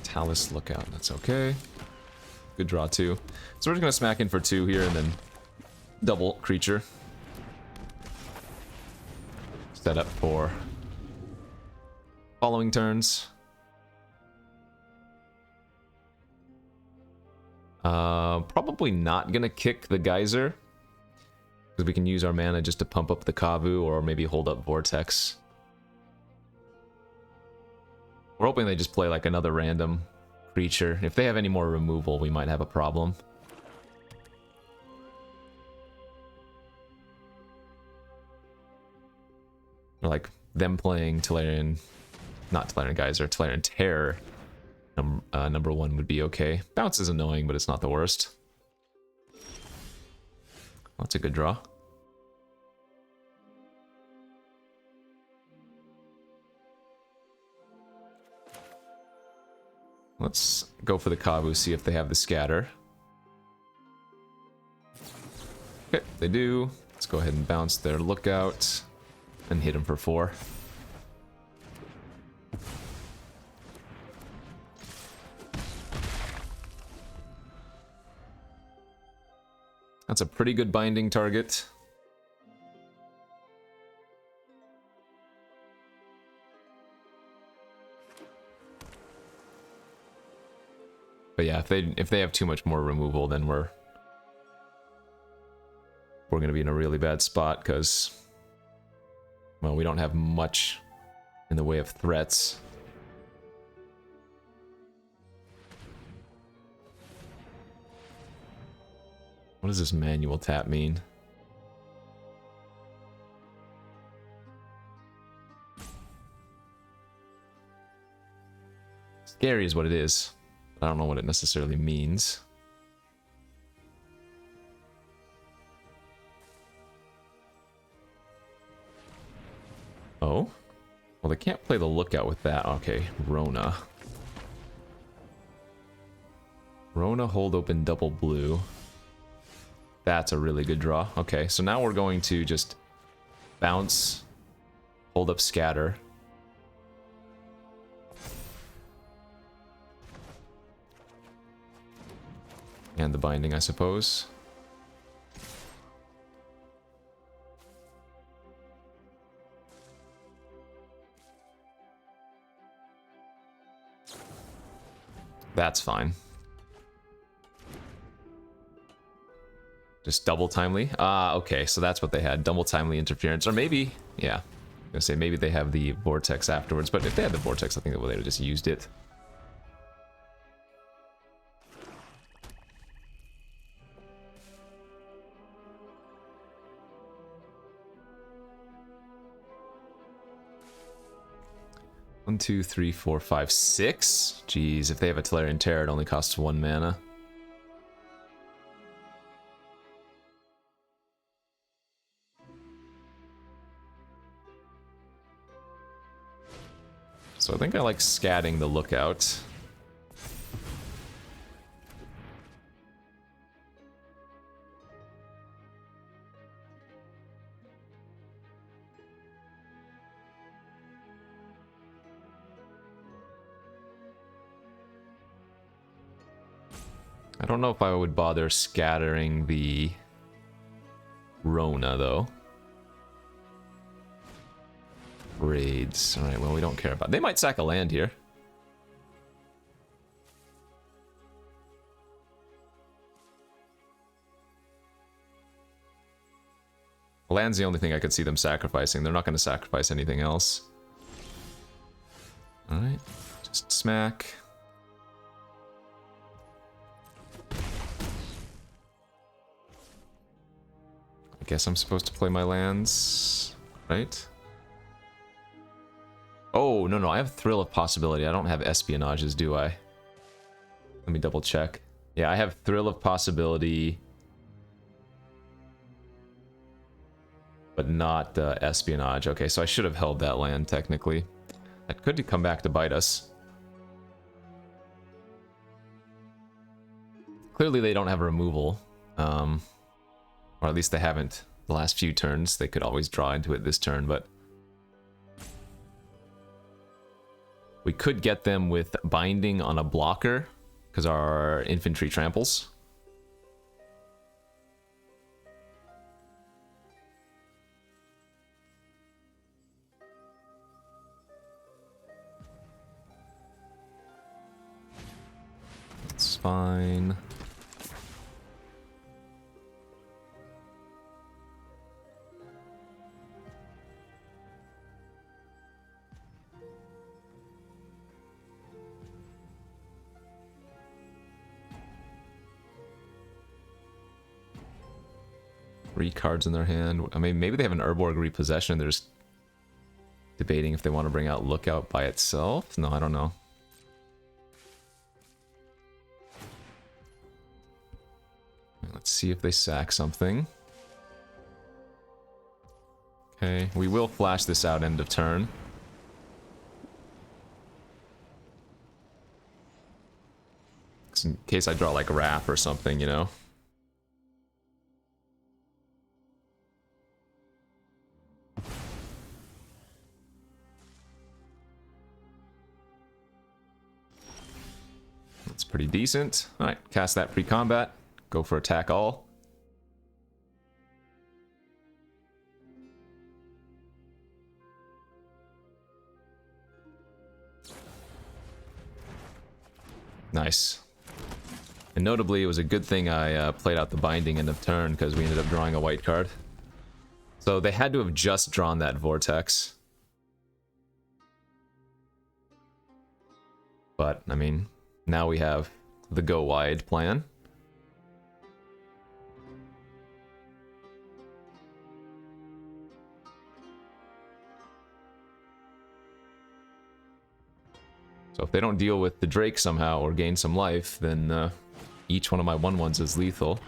Talus Lookout, that's okay. Good draw too. So we're just gonna smack in for 2 here and then double creature. Set up for following turns. Probably not gonna kick the Geyser, because we can use our mana just to pump up the Kavu or maybe hold up Vortex. We're hoping they just play like another random creature. If they have any more removal, we might have a problem. Or like them playing Tolarian, not Tolarian Geyser, Tolarian Terror. Number 1 would be okay. Bounce is annoying, but it's not the worst. That's a good draw. Let's go for the Kavu, see if they have the scatter. Okay, they do. Let's go ahead and bounce their Lookout and hit them for 4. That's a pretty good binding target. But yeah, if they have too much more removal, then we're gonna be in a really bad spot because, well, we don't have much in the way of threats. What does this manual tap mean? Scary is what it is. I don't know what it necessarily means. Oh? Well, they can't play the Lookout with that. Okay, Rona. Rona, hold open, double blue. That's a really good draw. Okay, so now we're going to just bounce, hold up scatter. And the binding, I suppose. That's fine. Just double timely? Ah, okay, so that's what they had. Double timely interference. Or maybe, yeah. I'm gonna say maybe they have the Vortex afterwards, but if they had the Vortex, I think they would have just used it. One, two, three, four, five, 6? Jeez, if they have a Tolarian Terror, it only costs 1 mana. So I think I like scatting the Lookout. I don't know if I would bother scattering the Rona, though. Raids. Alright, well, we don't care about... They might sack a land here. Land's the only thing I could see them sacrificing. They're not going to sacrifice anything else. Alright, just smack. guess I'm supposed to play my lands, right? Oh, no, no, I have Thrill of Possibility. I don't have Espionages, do I? Let me double check. Yeah, I have Thrill of Possibility, but not Espionage. Okay, so I should have held that land, technically. That could come back to bite us. Clearly they don't have removal. Or at least they haven't the last few turns. They could always draw into it this turn, but... we could get them with Binding on a blocker, because our infantry tramples. It's fine. Three cards in their hand. I mean, maybe they have an Urborg Repossession. They're just debating if they want to bring out Lookout by itself. No, I don't know. Let's see if they sack something. Okay, we will flash this out end of turn. In case I draw like Wrath or something, you know. That's pretty decent. Alright, cast that pre-combat. Go for attack all. Nice. And notably, it was a good thing I played out the Binding end of turn, because we ended up drawing a white card. So they had to have just drawn that Vortex. But, I mean, now we have the go wide plan. So if they don't deal with the Drake somehow or gain some life, then each one of my 1/1s is lethal.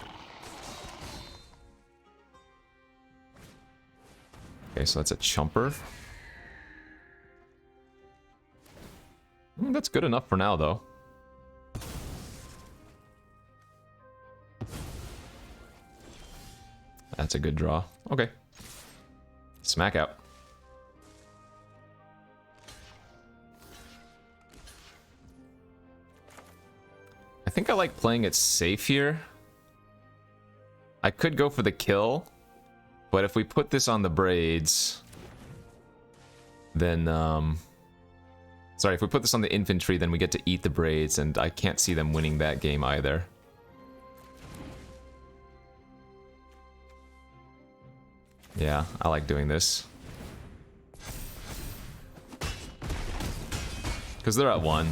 Okay, so that's a Chumper. That's good enough for now, though. That's a good draw. Okay. Smack out. I think I like playing it safe here. I could go for the kill, but if we put this on the braids, then, sorry, if we put this on the infantry, then we get to eat the braids, and I can't see them winning that game either. Yeah, I like doing this. Because they're at 1.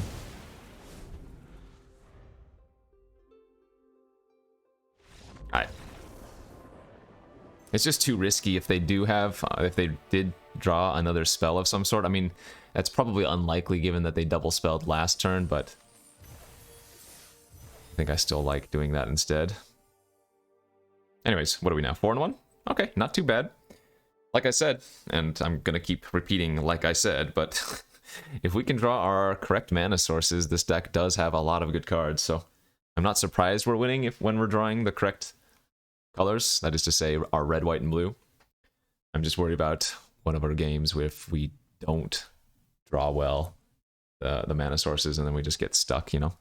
Alright. It's just too risky if they do have, if they did draw another spell of some sort. I mean, that's probably unlikely given that they double spelled last turn, but I think I still like doing that instead. Anyways, what are we now? 4-1? Okay, not too bad. Like I said, and I'm gonna keep repeating like I said, but if we can draw our correct mana sources, this deck does have a lot of good cards, so I'm not surprised we're winning when we're drawing the correct colors, that is to say our red, white, and blue. I'm just worried about one of our games if we don't draw well the mana sources and then we just get stuck, you know?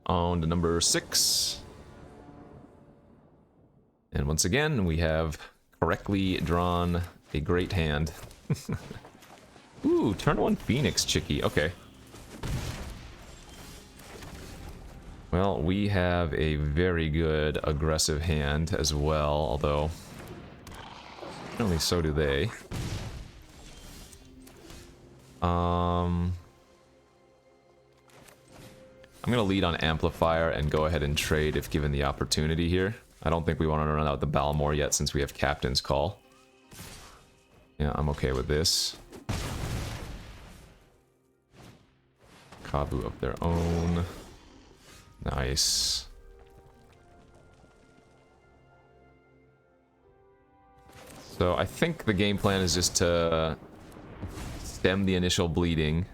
On to number 6. And once again, we have correctly drawn a great hand. Ooh, turn 1 Phoenix Chicky, okay. Well, we have a very good aggressive hand as well, although apparently so do they. I'm going to lead on Amplifier and go ahead and trade if given the opportunity here. I don't think we want to run out the Balmor yet since we have Captain's Call. Yeah, I'm okay with this. Kabu of their own. Nice. So I think the game plan is just to stem the initial bleeding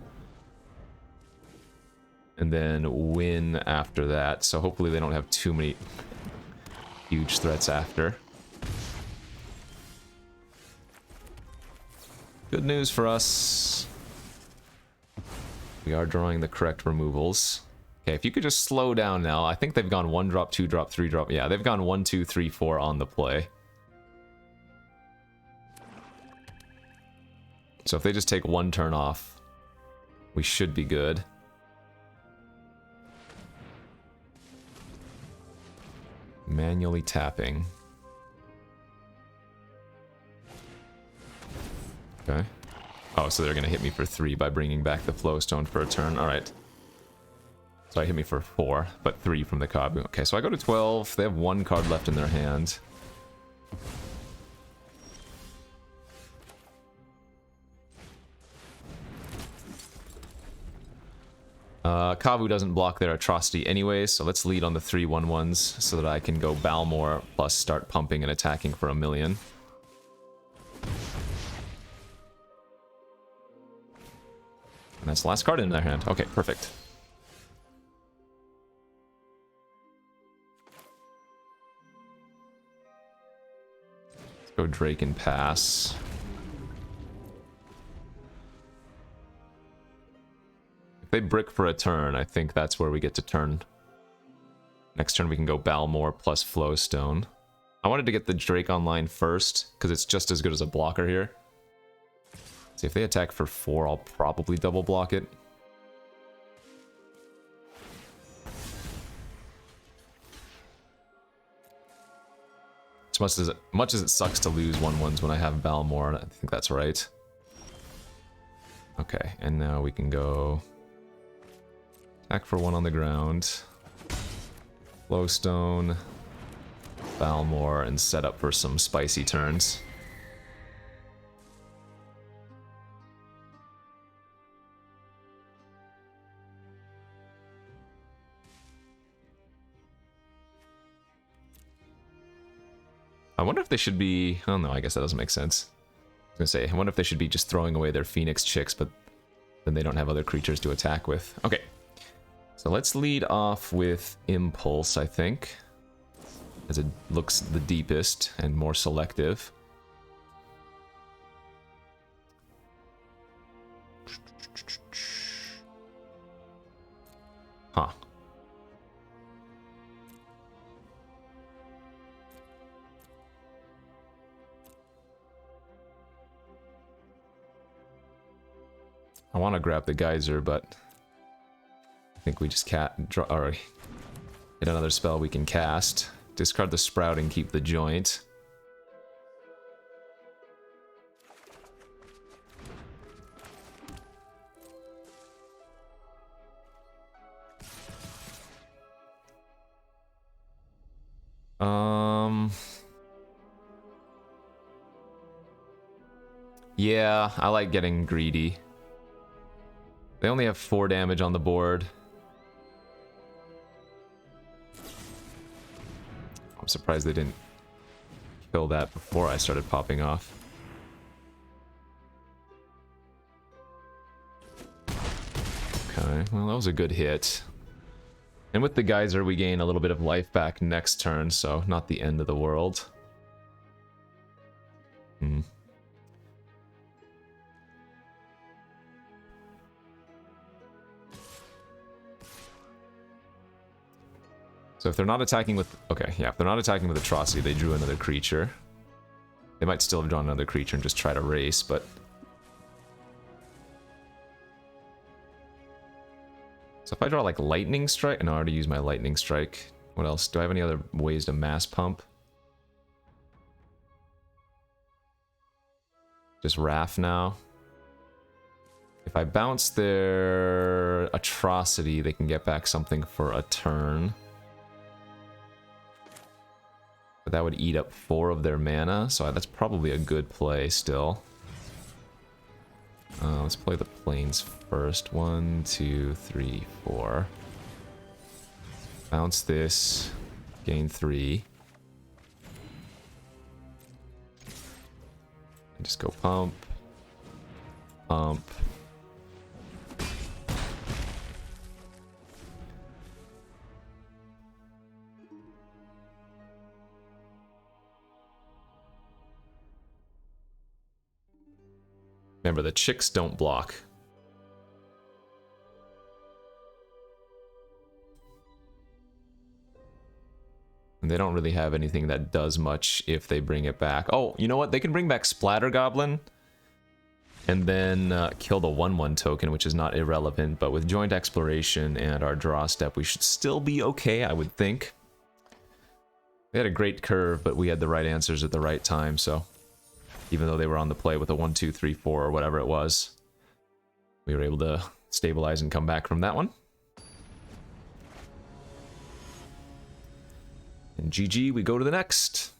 and then win after that. So hopefully they don't have too many huge threats after. Good news for us. We are drawing the correct removals. Okay, if you could just slow down now. I think they've gone 1 drop, 2 drop, 3 drop. Yeah, they've gone 1, 2, 3, 4 on the play. So if they just take 1 turn off, we should be good. Manually tapping. Okay. Oh, so they're gonna hit me for 3 by bringing back the Flowstone for a turn. Alright. So I hit me for 4, but 3 from the Kabu. Okay, so I go to 12. They have 1 card left in their hand. Kavu doesn't block their Atrocity anyway, so let's lead on the 3/1/1s so that I can go Balmor plus start pumping and attacking for 1,000,000. And that's the last card in their hand. Okay, perfect. Let's go Drake and pass. If they brick for a turn, I think that's where we get to turn. Next turn we can go Balmor plus Flowstone. I wanted to get the Drake online first, because it's just as good as a blocker here. See, if they attack for 4, I'll probably double block it. As much as it sucks to lose 1/1s when I have Balmor, I think that's right. Okay, and now we can go attack for 1 on the ground, Flowstone, Balmor, and set up for some spicy turns. I wonder if they should be... Oh no, I guess that doesn't make sense. I was gonna say, I wonder if they should be just throwing away their Phoenix Chicks, but then they don't have other creatures to attack with. Okay. So let's lead off with Impulse, I think. As it looks the deepest and more selective. Huh. I want to grab the Geyser, but I think we just can't draw, or hit another spell we can cast. Discard the Sprout and keep the Joint. Yeah, I like getting greedy. They only have 4 damage on the board. I'm surprised they didn't kill that before I started popping off. Okay, well that was a good hit. And with the Geyser we gain a little bit of life back next turn, so not the end of the world. So if they're not attacking with... Okay, yeah, if they're not attacking with Atrocity, they drew another creature. They might still have drawn another creature and just try to race, but... So if I draw like Lightning Strike... No, I already used my Lightning Strike. What else? Do I have any other ways to mass pump? Just Wrath now. If I bounce their atrocity, they can get back something for a turn. But that would eat up 4 of their mana, so that's probably a good play still. Let's play the planes first. 1, 2, 3, 4. Bounce this, gain 3. And just go pump, pump. Remember, the chicks don't block. And they don't really have anything that does much if they bring it back. Oh, you know what? They can bring back Splatter Goblin and then kill the 1/1 token, which is not irrelevant. But with Joint Exploration and our draw step, we should still be okay, I would think. They had a great curve, but we had the right answers at the right time, so... Even though they were on the play with a 1, 2, 3, 4 or whatever it was, we were able to stabilize and come back from that one. And GG, we go to the next.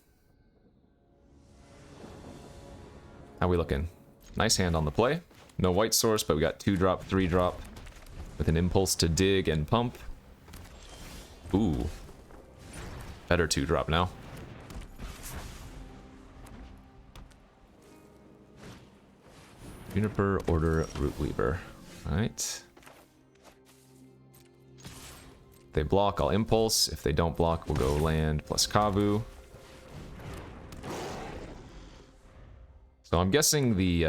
How we looking? Nice hand on the play. No white source, but we got 2-drop, 3-drop with an impulse to dig and pump. Ooh. Better 2-drop now. Juniper, Order, Rootweaver. Alright. If they block, I'll Impulse. If they don't block, we'll go Land plus Kavu. So I'm guessing the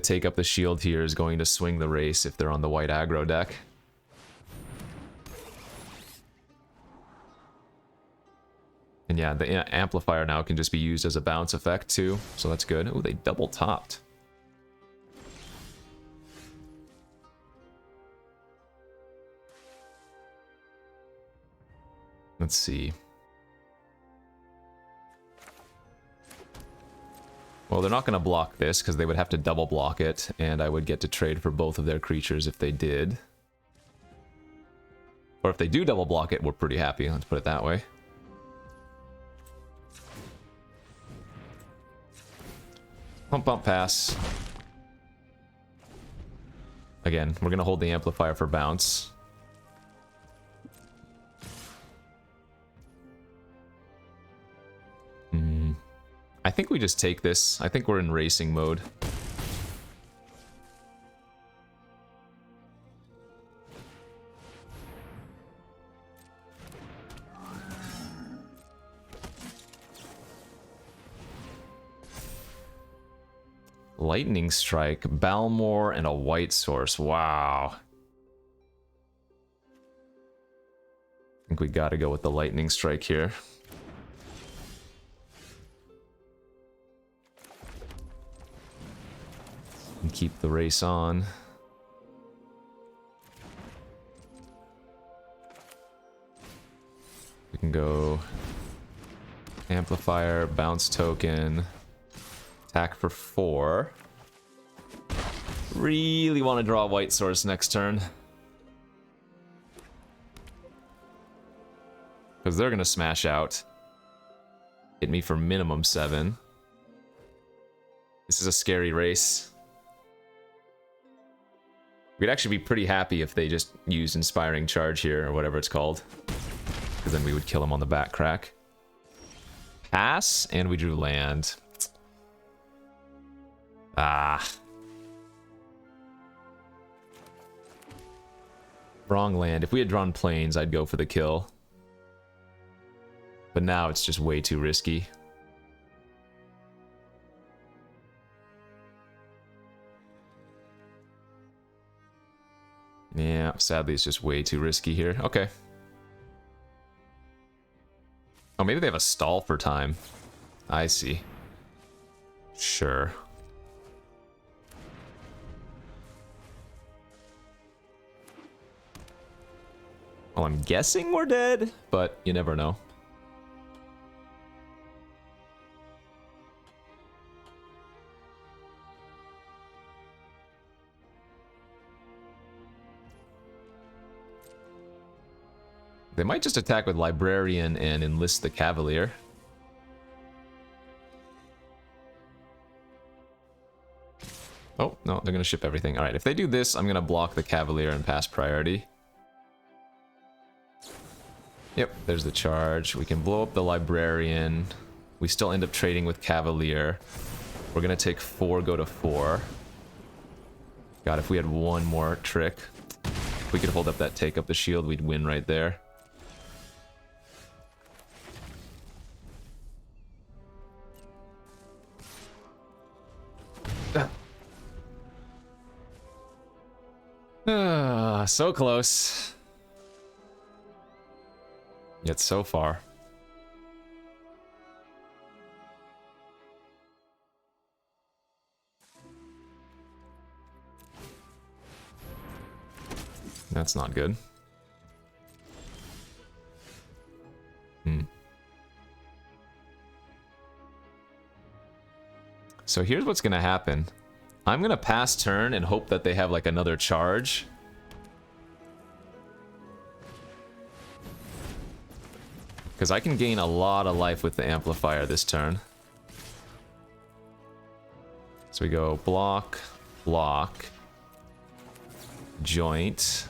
take up the shield here is going to swing the race if they're on the white aggro deck. And yeah, the amplifier now can just be used as a bounce effect too, so that's good. Ooh, they double topped. Let's see. Well, they're not going to block this because they would have to double block it, and I would get to trade for both of their creatures if they did. Or if they do double block it, we're pretty happy, let's put it that way. Pump, pump, pass. Again, we're going to hold the amplifier for bounce. I think we just take this. I think we're in racing mode. Lightning Strike, Balmor, and a white source. Wow. I think we gotta go with the Lightning Strike here. And keep the race on. We can go Amplifier, Bounce Token, attack for 4. Really want to draw a white source next turn. Because they're going to smash out. Hit me for minimum 7. This is a scary race. We'd actually be pretty happy if they just used Inspiring Charge here, or whatever it's called. Because then we would kill them on the back crack. Pass, and we drew land. Ah. Wrong land. If we had drawn planes, I'd go for the kill. But now it's just way too risky. Yeah, sadly it's just way too risky here. Okay. Oh, maybe they have a stall for time. I see. Sure. Well, I'm guessing we're dead, but you never know. They might just attack with Librarian and enlist the Cavalier. Oh, no, they're going to ship everything. Alright, if they do this, I'm going to block the Cavalier and pass priority. Yep, there's the charge. We can blow up the Librarian. We still end up trading with Cavalier. We're going to take 4, go to 4. God, if we had one more trick. If we could hold up that take up the shield, we'd win right there. So close. Yet so far. That's not good. So here's what's gonna happen. I'm gonna pass turn and hope that they have like another charge. Because I can gain a lot of life with the amplifier this turn. So we go block, block, joint.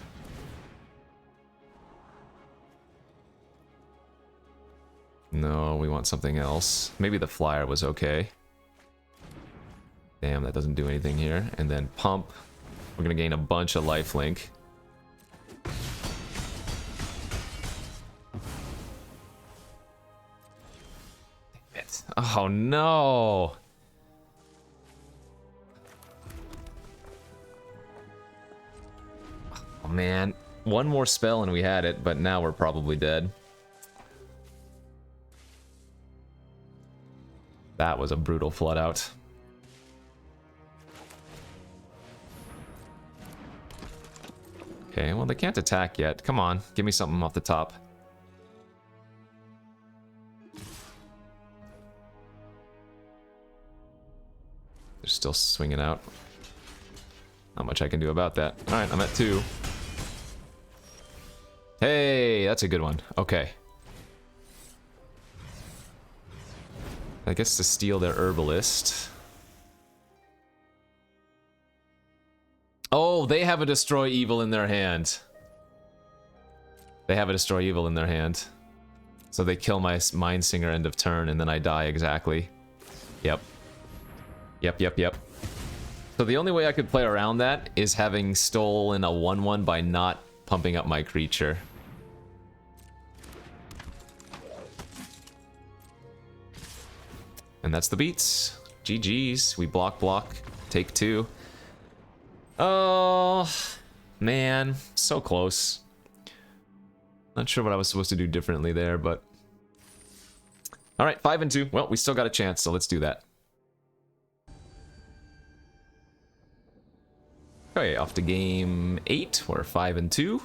No, we want something else. Maybe the flyer was okay. Damn, that doesn't do anything here. And then pump. We're gonna gain a bunch of lifelink. Damn it. Oh no! Oh man. One more spell and we had it, but now we're probably dead. That was a brutal flood out. Okay, well they can't attack yet. Come on, give me something off the top. They're still swinging out. Not much I can do about that. Alright, I'm at 2. Hey, that's a good one. Okay. I guess to steal their Herbalist. Oh, they have a Destroy Evil in their hand. They have a Destroy Evil in their hand. So they kill my Mind Singer end of turn, and then I die exactly. Yep. Yep. So the only way I could play around that is having stolen a 1/1 by not pumping up my creature. And that's the beats. GG's. We block, take 2. Oh, man. So close. Not sure what I was supposed to do differently there, but... Alright, 5 and 2. Well, we still got a chance, so let's do that. Okay, off to game 8. We're 5 and 2.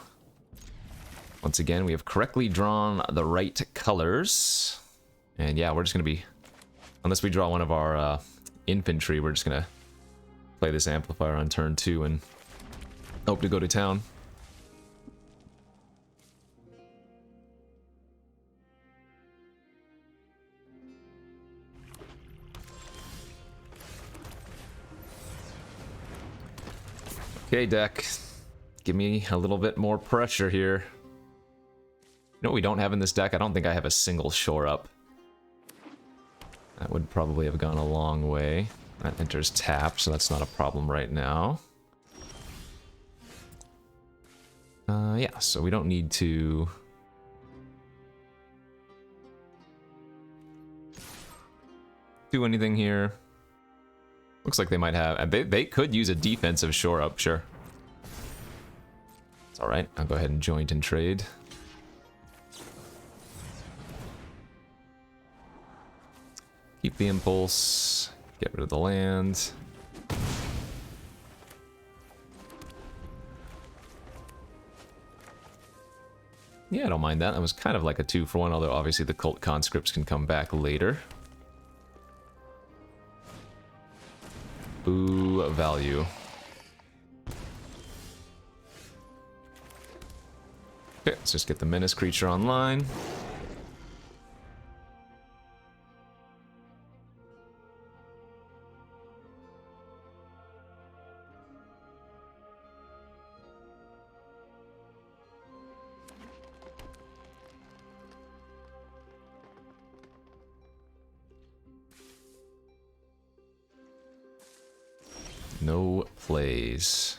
Once again, we have correctly drawn the right colors. And yeah, we're just going to be... Unless we draw one of our infantry, we're just going to play this amplifier on turn 2 and hope to go to town. Okay, deck. Give me a little bit more pressure here. You know what we don't have in this deck? I don't think I have a single shore up. That would probably have gone a long way. That enters tap, so that's not a problem right now. Yeah, so we don't need to... do anything here. Looks like they might have... They could use a defensive shore up, sure. It's alright, I'll go ahead and joint and trade. Keep the impulse. Get rid of the land. Yeah, I don't mind that. That was kind of like a 2-for-1, although obviously the Cult Conscripts can come back later. Ooh, value. Okay, let's just get the menace creature online. No plays.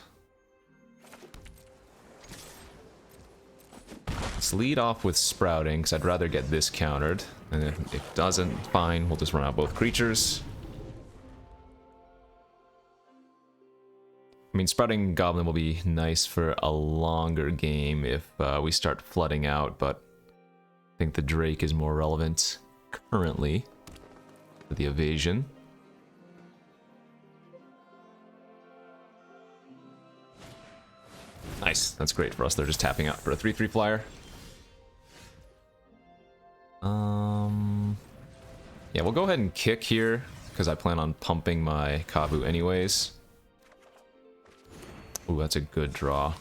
Let's lead off with sprouting, because I'd rather get this countered. And if it doesn't, fine, we'll just run out both creatures. I mean, sprouting goblin will be nice for a longer game if we start flooding out, but I think the Drake is more relevant currently for the evasion. Nice, that's great for us. They're just tapping out for a 3/3 flyer. Yeah, we'll go ahead and kick here, because I plan on pumping my Kavu anyways. Ooh, that's a good draw.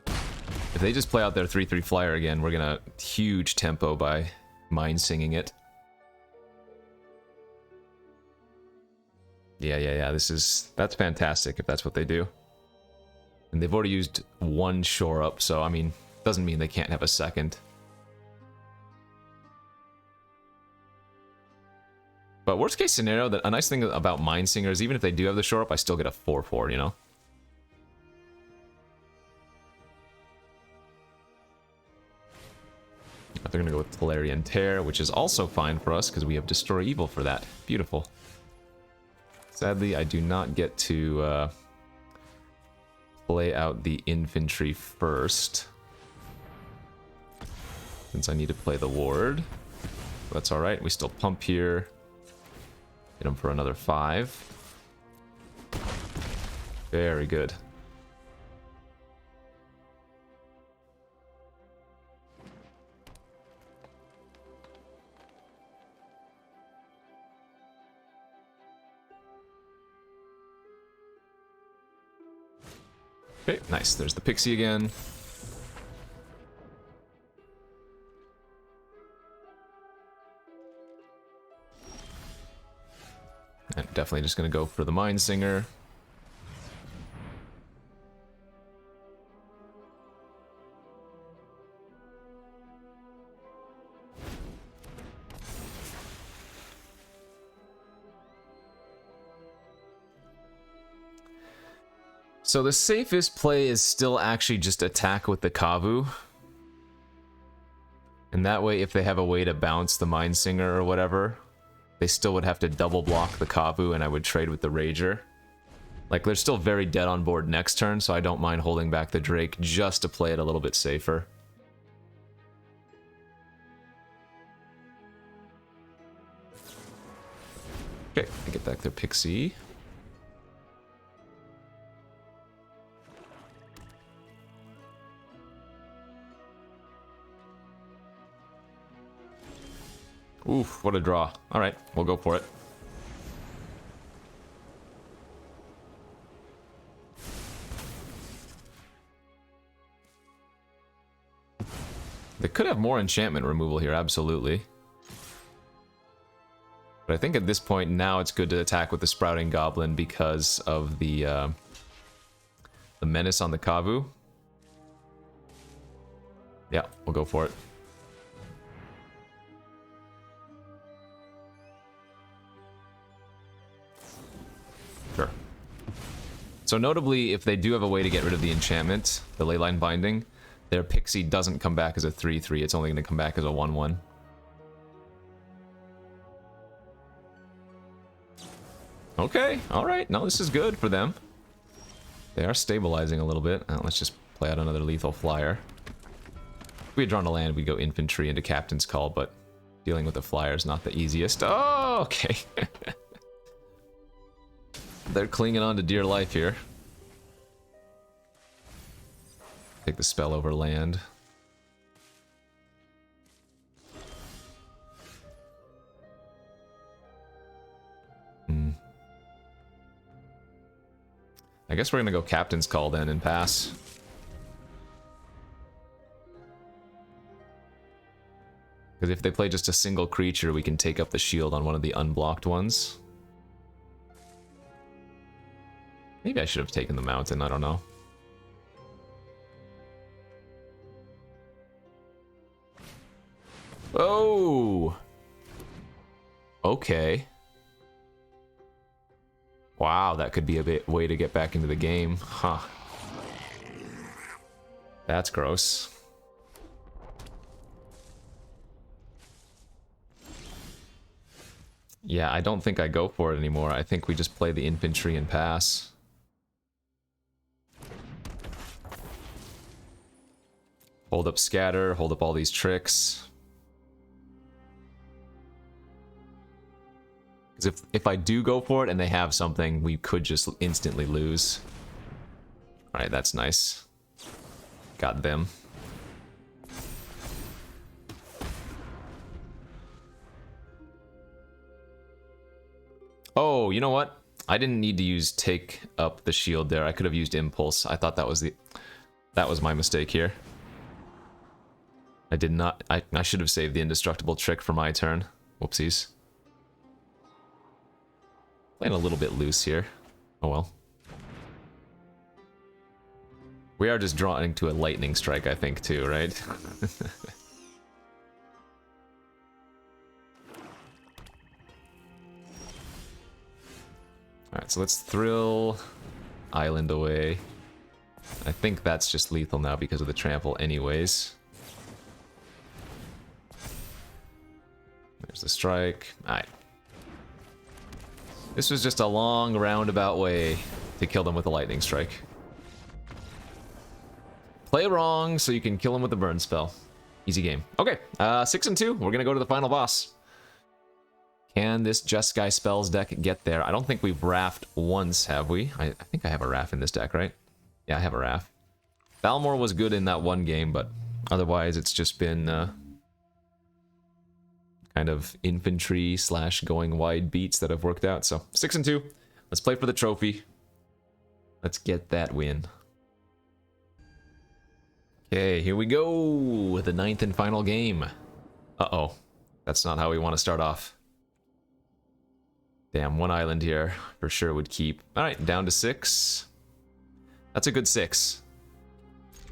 If they just play out their 3/3 flyer again, we're gonna huge tempo by mind singing it. Yeah, that's fantastic if that's what they do. And they've already used one shore up, so I mean, doesn't mean they can't have a second. But worst case scenario, a nice thing about Mind Singers, even if they do have the shore up, I still get a 4/4, you know? They're gonna go with Tolarian Tear, which is also fine for us, because we have Destroy Evil for that. Beautiful. Sadly, I do not get to play out the infantry first, since I need to play the ward. That's alright, we still pump here. Hit him for another 5. Very good. Okay, nice. There's the Pixie again. And definitely just going to go for the Mind Singer. So the safest play is still actually just attack with the Kavu. And that way, if they have a way to bounce the Mind Singer or whatever, they still would have to double block the Kavu, and I would trade with the Rager. Like, they're still very dead on board next turn, so I don't mind holding back the Drake just to play it a little bit safer. Okay, I get back their Pixie. Oof, what a draw. Alright, we'll go for it. They could have more enchantment removal here, absolutely. But I think at this point now it's good to attack with the Sprouting Goblin because of the menace on the Kavu. Yeah, we'll go for it. Sure. So notably, if they do have a way to get rid of the enchantment, the Leyline Binding, their Pixie doesn't come back as a 3/3, it's only going to come back as a 1/1. Okay, alright, no, this is good for them. They are stabilizing a little bit. Let's just play out another lethal flyer. If we had drawn a land, we'd go infantry into Captain's Call, but dealing with the flyer is not the easiest. Oh, okay. They're clinging on to dear life here. Take the spell over land. I guess we're gonna go Captain's Call then and pass. Because if they play just a single creature, we can take up the shield on one of the unblocked ones. Maybe I should have taken the mountain, I don't know. Oh! Okay. Wow, that could be a way to get back into the game. Huh. That's gross. Yeah, I don't think I go for it anymore. I think we just play the infantry and pass. Hold up scatter, hold up all these tricks. Because if I do go for it and they have something, we could just instantly lose. Alright, that's nice. Got them. Oh, you know what? I didn't need to use take up the shield there. I could have used impulse. I thought that was my mistake here. I did not. I should have saved the indestructible trick for my turn. Whoopsies. Playing a little bit loose here. Oh well. We are just drawing to a lightning strike, I think, too, right? Alright, so let's thrill Island away. I think that's just lethal now because of the trample anyways. There's the strike. Alright. This was just a long roundabout way to kill them with a lightning strike. Play wrong so you can kill him with a burn spell. Easy game. Okay, 6 and 2. We're gonna go to the final boss. Can this Just Guy Spells deck get there? I don't think we've Raft once, have we? I think I have a Raft in this deck, right? Yeah, I have a Raft. Balmor was good in that one game, but otherwise it's just been kind of infantry / going wide beats that have worked out. So 6 and 2. Let's play for the trophy. Let's get that win. Okay, here we go. The 9th and final game. Uh-oh. That's not how we want to start off. Damn, one island here for sure would keep. Alright, down to 6. That's a good 6.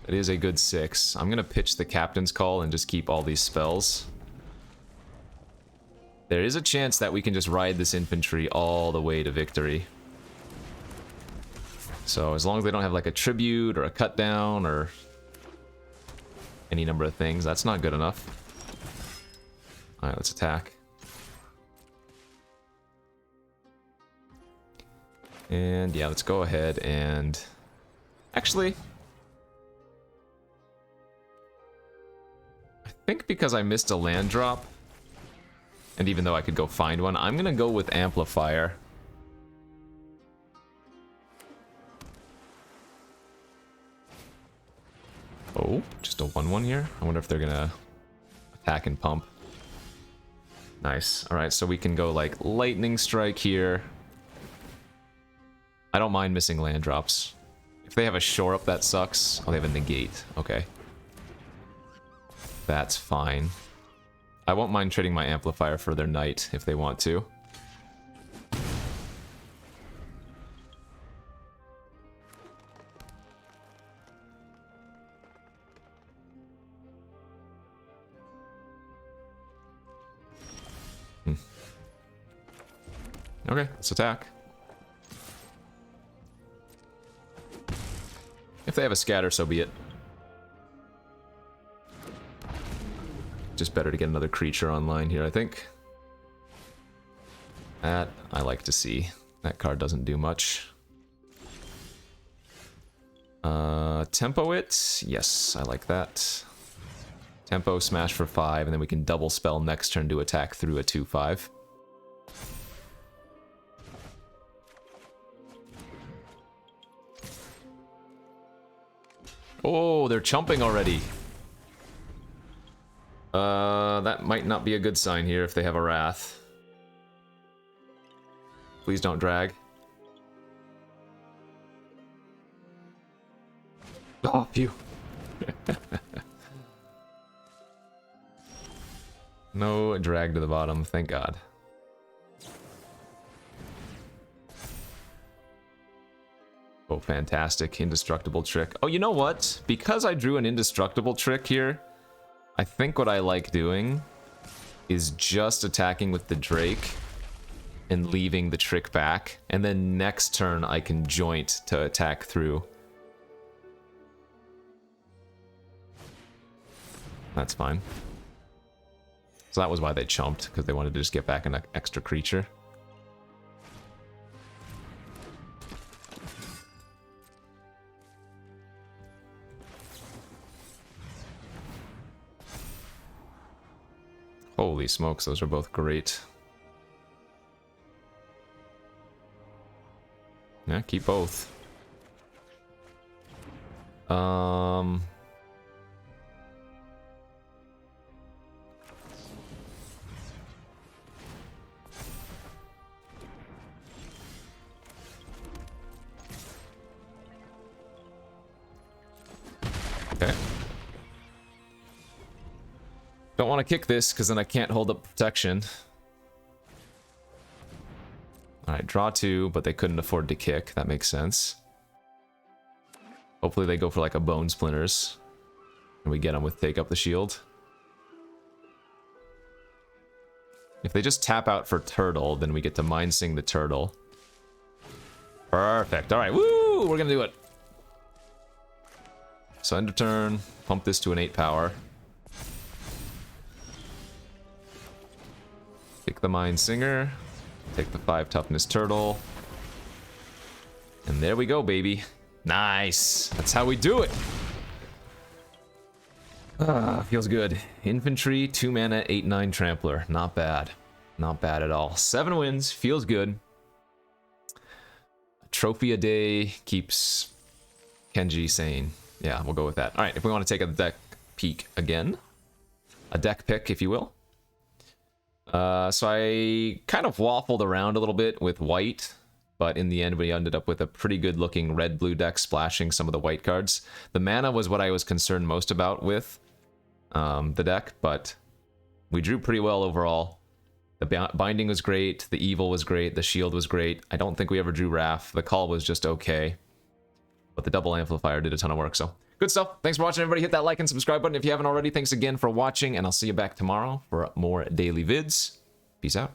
It is a good 6. I'm gonna pitch the Captain's Call and just keep all these spells. There is a chance that we can just ride this infantry all the way to victory. So as long as they don't have like a tribute or a cut down or any number of things, that's not good enough. Alright, let's attack. And yeah, let's go ahead and... Actually... I think because I missed a land drop, and even though I could go find one, I'm gonna go with Amplifier. Oh, just a 1/1 here? I wonder if they're gonna attack and pump. Nice. Alright, so we can go like Lightning Strike here. I don't mind missing land drops. If they have a shore up, that sucks. Oh, they have a negate. Okay. That's fine. I won't mind trading my Amplifier for their knight if they want to. Okay, let's attack. If they have a scatter, so be it. Just better to get another creature online here, I think. That I like to see. That card doesn't do much. Tempo it. Yes, I like that. Tempo, smash for 5, and then we can double spell next turn to attack through a 2/5. Oh, they're chumping already. That might not be a good sign here if they have a Wrath. Please don't drag. Oh, phew. No drag to the bottom, thank God. Oh, fantastic. Indestructible trick. Oh, you know what? Because I drew an indestructible trick here, I think what I like doing is just attacking with the Drake and leaving the trick back. And then next turn, I can joint to attack through. That's fine. So that was why they chumped, because they wanted to just get back an extra creature. Holy smokes, those are both great. Yeah, keep both. Okay. Don't want to kick this, because then I can't hold up protection. Alright, draw 2, but they couldn't afford to kick. That makes sense. Hopefully they go for like a Bone Splinters. And we get them with Take Up the Shield. If they just tap out for Turtle, then we get to Mind Sing the Turtle. Perfect. Alright, woo! We're gonna do it. So end of turn, pump this to an 8 power. Take the Mind Singer. Take the 5 toughness turtle. And there we go, baby. Nice. That's how we do it. Ah, feels good. Infantry, 2 mana, 8/9 trampler. Not bad. Not bad at all. 7 wins. Feels good. A trophy a day keeps Kenji sane. Yeah, we'll go with that. Alright, if we want to take a deck peek again. A deck pick, if you will. So I kind of waffled around a little bit with white, but in the end we ended up with a pretty good looking red-blue deck splashing some of the white cards. The mana was what I was concerned most about with the deck, but we drew pretty well overall. The binding was great, the evil was great, the shield was great. I don't think we ever drew Wrath. The call was just okay, but the double amplifier did a ton of work, so good stuff. Thanks for watching, everybody. Hit that like and subscribe button if you haven't already. Thanks again for watching, and I'll see you back tomorrow for more daily vids. Peace out.